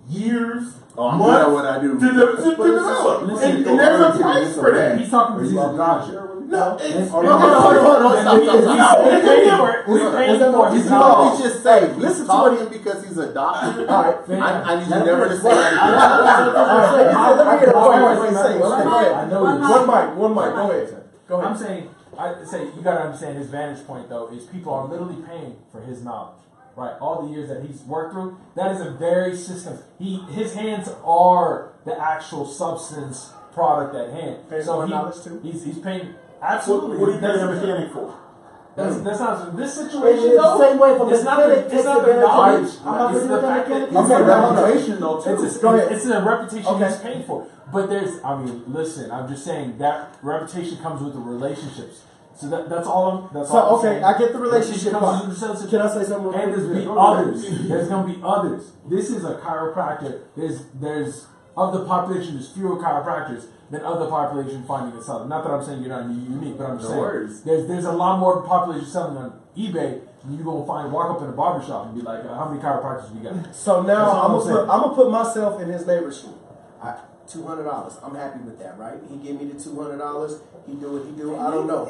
years, I'm good months at what I do. to develop. Listen, And there's a price for that. He's talking because he's a dodger. No, it's Hold on, stop. We paid for it. We paid for it. He's He's not. not just say, Listen listen to what to him because he's a doctor. All right. I need you never to say One mic. Go ahead. Go I'm ahead. saying, I say you gotta understand his vantage point though is people are literally paying for his knowledge, right? All the years that he's worked through, that is a very system. His hands are the actual substance product at hand. Paying So for knowledge too? he's paying What absolutely. are you paying a mechanic for? That's not this It's situation the though. same way if a It's not the mechanic it's not takes the knowledge. advantage of you. I'm not It's gonna the do that fact that mechanic. it's Okay, a now, reputation though. It's Go ahead. it's a reputation Okay. he's paying for. But there's, I mean, listen, I'm just saying that reputation comes with the relationships. So that's all. That's all. I'm okay, saying. I get the relationship Comes part. with the relationship. Can I say something? And there's be others. There's gonna be others. This is a chiropractor. There's of the population. There's fewer chiropractors than other population finding it selling. Not that I'm saying you're not unique, but I'm just saying worries. there's a lot more population selling on eBay. And you gonna walk up in a barbershop and be like, how many chiropractors we got? So now That's all I'm I'm saying. gonna put myself in his neighbor's shoe. $200. I'm happy with that, right? He gave me the $200. He do what he do. I don't know.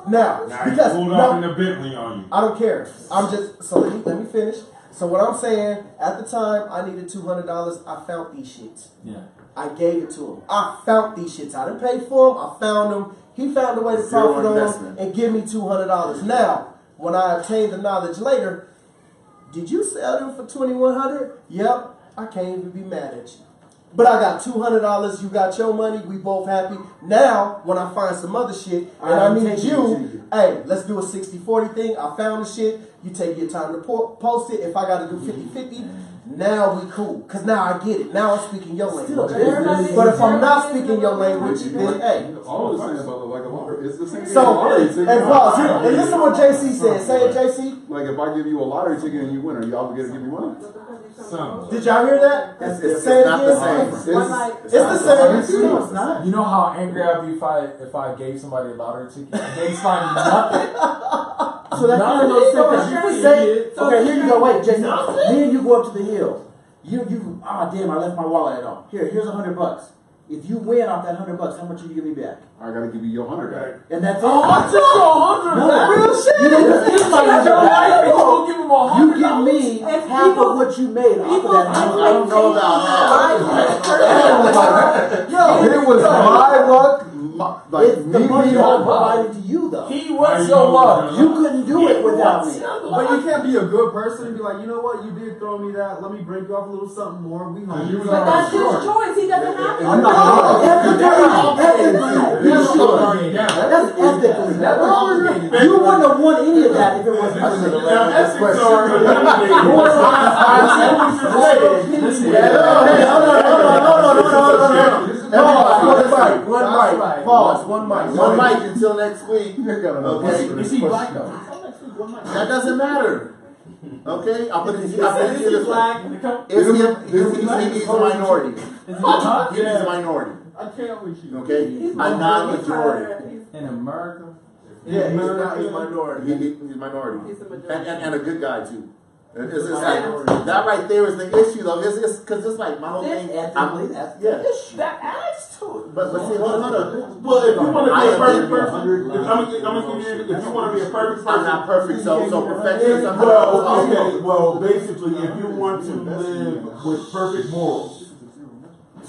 Now, Now he because pulled off in the Bentley on you. I don't care. I'm just so let me finish. So what I'm saying, at the time I needed $200. I found these shits. Yeah. I gave it to him. I found these shits. I didn't pay for them. I found them. He found a way to Zero profit on them investment. and give me $200. Now, when I obtained the knowledge later, did you sell them for $2,100? Yep. I can't even be mad at you. But I got $200. You got your money. We both happy. Now, when I find some other shit and I need you, hey, let's do a 60-40 thing. I found the shit. You take your time to post it. If I got to do 50-50, now we cool. Because now I get it. Now I'm speaking your language. But if I'm not speaking your language, then hey. All the same about like a lottery. It's the same thing. So, Lottery and ticket. pause. And listen to what JC said. Say it, JC. Like if I give you a lottery ticket and you win, are you obligated to give me money? Some. Did y'all hear that? It's Say it not the again. same. It's the same. No, it's not. You know how angry I'd be if I gave somebody a lottery ticket and they find nothing. So that kind of makes sense. You could say, okay, here you go. Wait, Jason. Me and you go up to the hill. Damn, I left my wallet at home. Here's $100. If you win off that $100, how much will you give me back? I gotta give you your 100 back. And that's it. I took your 100. No, That's real shit. You didn't give my Your wife, you gonna give him You $100. give me And half people- of what you made off of that I $100. don't know about that. It was my luck. It's the money I provided to you, though. He was your luck. You couldn't do it without me. But you can't be a good person and be like, you know what, you did throw me that. Let me break you off a little something more. We home. But that's his choice. He doesn't have to. I'm not That's ethically. You wouldn't have won any of that if it wasn't for me. Now, ethics are One mic. One mic until next week. Okay. Is he black though? That doesn't matter. Okay, I'll put it Is this way. black? He's a minority. Is he black? He's a minority. I can't with you. Okay, He's I'm not majority. In America? Yeah, he's minority. He's minority, He's a majority. and a good guy too. It's like, that right there is the issue though. It's because it's like my whole thing. Ethically, that's the Yeah. issue. That adds to it. But see, hold on. Well, if you want to I be a am perfect making person, if you want to be a perfect person, I'm not perfect, so perfectionism. well, basically, if you want to live with perfect morals,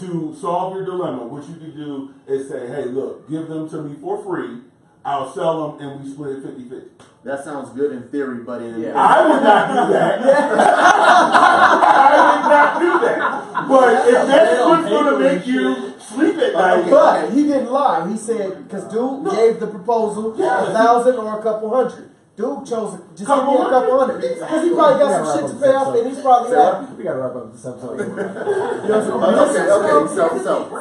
to solve your dilemma, what you can do is say, hey, look, give them to me for free. I'll sell them and we split it 50-50. That sounds good in theory, but in I would not do that. I would not do that. But if that's what's going to make you sleep at night. But he didn't lie. He said, because dude gave the proposal 1,000 or a couple hundred. Dude chose just give me a couple hundred. Because he probably got some shit to pay off and he's probably happy. We gotta wrap up this episode. So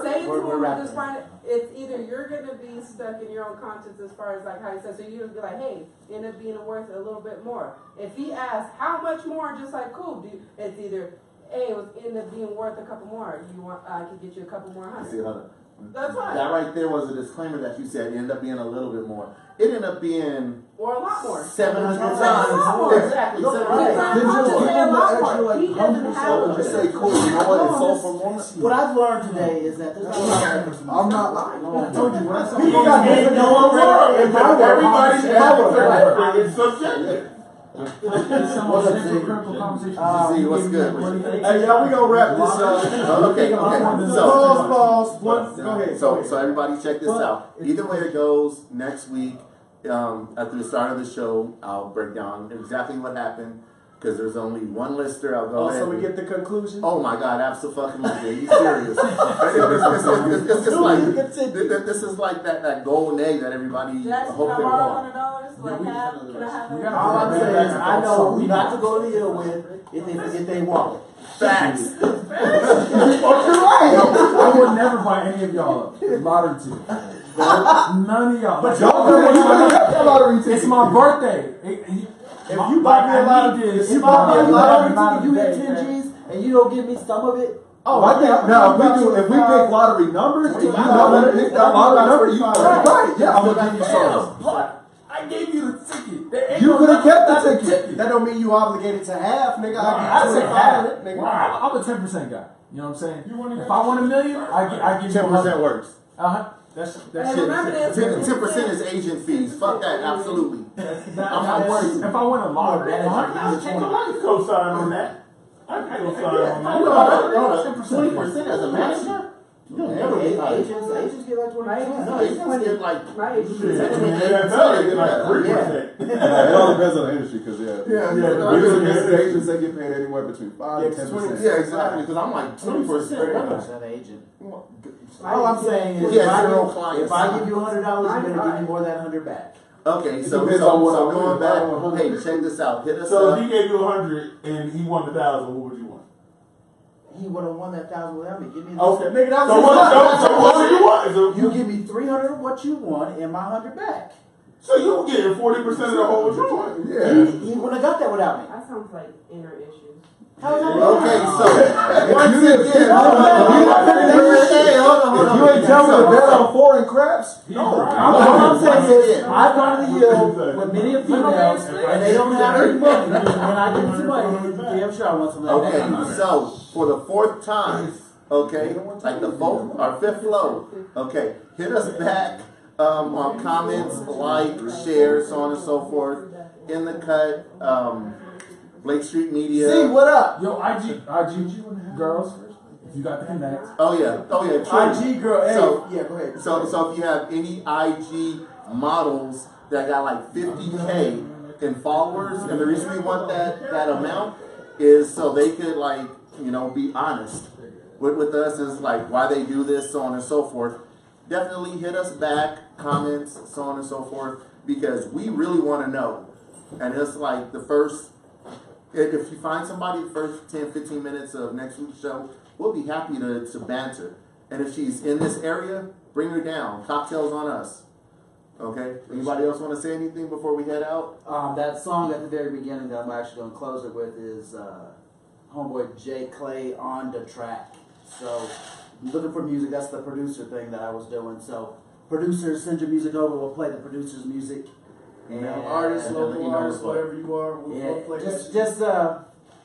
say to just find it. It's either you're gonna be stuck in your own conscience as far as like how he said. So you would be like, hey, end up being worth a little bit more. If he asks how much more, just like cool, it's either hey, it was end up being worth a couple more. You want I could get you a couple more $100. That's fine. That right there was a disclaimer that you said it ended up being a little bit more. It ended up being or a lot more. 700 times more. Exactly. 700 times more. He doesn't have Just say cool. You know what? It's sold for more. What I've learned today is that there's I'm not lying. I told you what I saw. People got different Everybody should have a it's subjective. Z, what's good? Hey, y'all, we gonna wrap this up. Okay. Pause. Go ahead. So everybody check this out. Either way it goes, next week, at the start of the show, I'll break down exactly what happened. Because there's only one lister. I'll go ahead. So we get the conclusion? Oh my God, absolutely. Are you serious? This is like that golden egg that everybody Jackson, hopes they can I borrow want. $100? Like half? Can I have it? all I'm saying is I know who not to go to Hill with if they want it. Facts. You're right. I would never buy any of y'all up. Lottery ticket. None of y'all. But y'all it's my birthday. If you buy me a lottery ticket, you hit 10 G's and you don't give me some of it. Oh, I think now if we pick lottery numbers, if you want to pick that lottery number, you right? Yeah, I'm gonna give you some. I gave you the ticket. You could have kept the ticket. That don't mean you obligated to half, nigga. I said half. Nigga. I'm a 10% guy. You know what I'm saying? If I want $1 million, I give you 10% works. That's And shit. remember this. 10% is agent fees. Fuck that, absolutely. If I win a lottery, I can co-sign on that. I can co-sign on that. 20% as a manager? You'll never be high. Agents get like 20%. No, agents get like My age Shit, NFL, they get like 3%. It all depends on the industry, because Yeah. usually agents they get paid anywhere between 5 and 10%. Yeah, exactly. Because I'm like 20%. Agent. All I'm saying is, Yeah, zero clients. if I give you $100, you're gonna give me more than that 100 back. Okay, so depends on what I going win. back, hey, check this out. Hit us So up. if he gave you 100 and he won 1,000, what would you want? He would have won that 1,000 without me. Give me Okay. nigga, that So what do you want? you give me 300 of what you want and my 100 back. So you getting 40% of the whole joint? Yeah. He wouldn't have got that without me. That sounds like inner issues. How is that? Okay, so once You didn't again, Hey, hold on. You ain't tell me to bet on foreign craps? No. What I'm saying is, I've gone to the Hill with many of females, and they don't have any money, and I give them some money. Damn sure I want some of that. okay, so for the fourth time, okay, like the fourth or fifth flow, okay, hit us back on comments, like, share, so on and so forth. In the cut, Blake Street Media. See, what up? Yo, IG girls, if you got the connect. Oh yeah, true. IG girl, hey, So- yeah, go ahead. So if you have any IG models that got like 50K in followers, and the reason we want that amount is so they could like, be honest with us, is like why they do this, so on and so forth. Definitely hit us back, comments, so on and so forth, because we really want to know. And it's like the first, if you find somebody the first 10, 15 minutes of next week's show, we'll be happy to banter. And if she's in this area, bring her down. Cocktails on us. Okay? Anybody else want to say anything before we head out? That song at the very beginning that I'm actually going to close it with is homeboy Jayclayondatrack. So, looking for music, that's the producer thing that I was doing. So, producers, send your music over, we'll play the producer's music. And Artists, local artists, whatever you are, we'll play just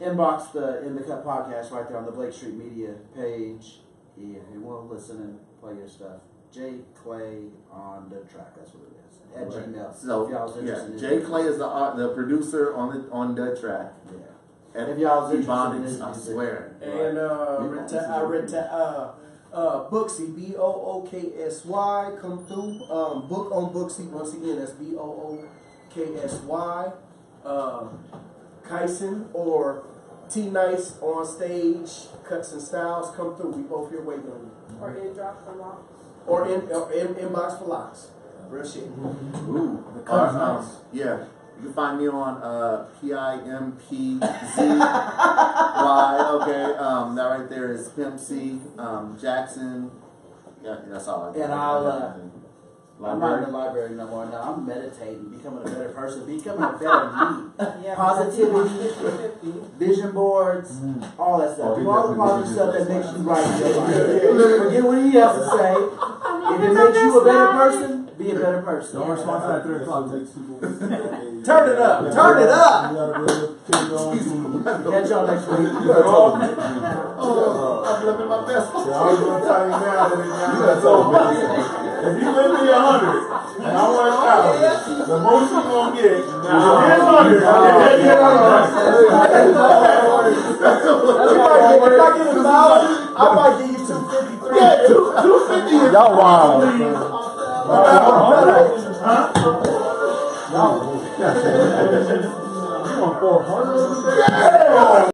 inbox in the Cut podcast right there on the Blake Street Media page. Yeah, and we'll listen and play your stuff. Jayclayondatrack, that's what it is. At Gmail. So, if y'all's interested in Jay Clay is the producer on the track. Yeah. If y'all's interested in I this music. swear. And Booksy, Booksy, come through. Book on Booksy, once again, that's Booksy. Kyson or T Nice on stage, Cuts and Styles, come through. We both here waiting on you. Or in drop for locks. Or in inbox for locks. Real shit. Ooh. Nice. Yeah. You can find me on PIMPZY. Okay. That right there is Pimp C, Jackson. Yeah, that's all I got. And I'm not in the library no more. Now I'm meditating, becoming a better person, becoming a better me. Positivity, vision boards, all that stuff. Do all the positive stuff that makes you right in your life. Forget what he has to say. If it makes you a better person, be a better person. Don't respond to that 3 o'clock. Turn it up. Turn it up. Catch y'all next week. I'm living my best. So I was gonna tell you now that if you lend me 100 and I want 1,000, the most you gonna get is 100. If I get 1,000, I might give you 253. Yeah, 250. Y'all wild. You want 400?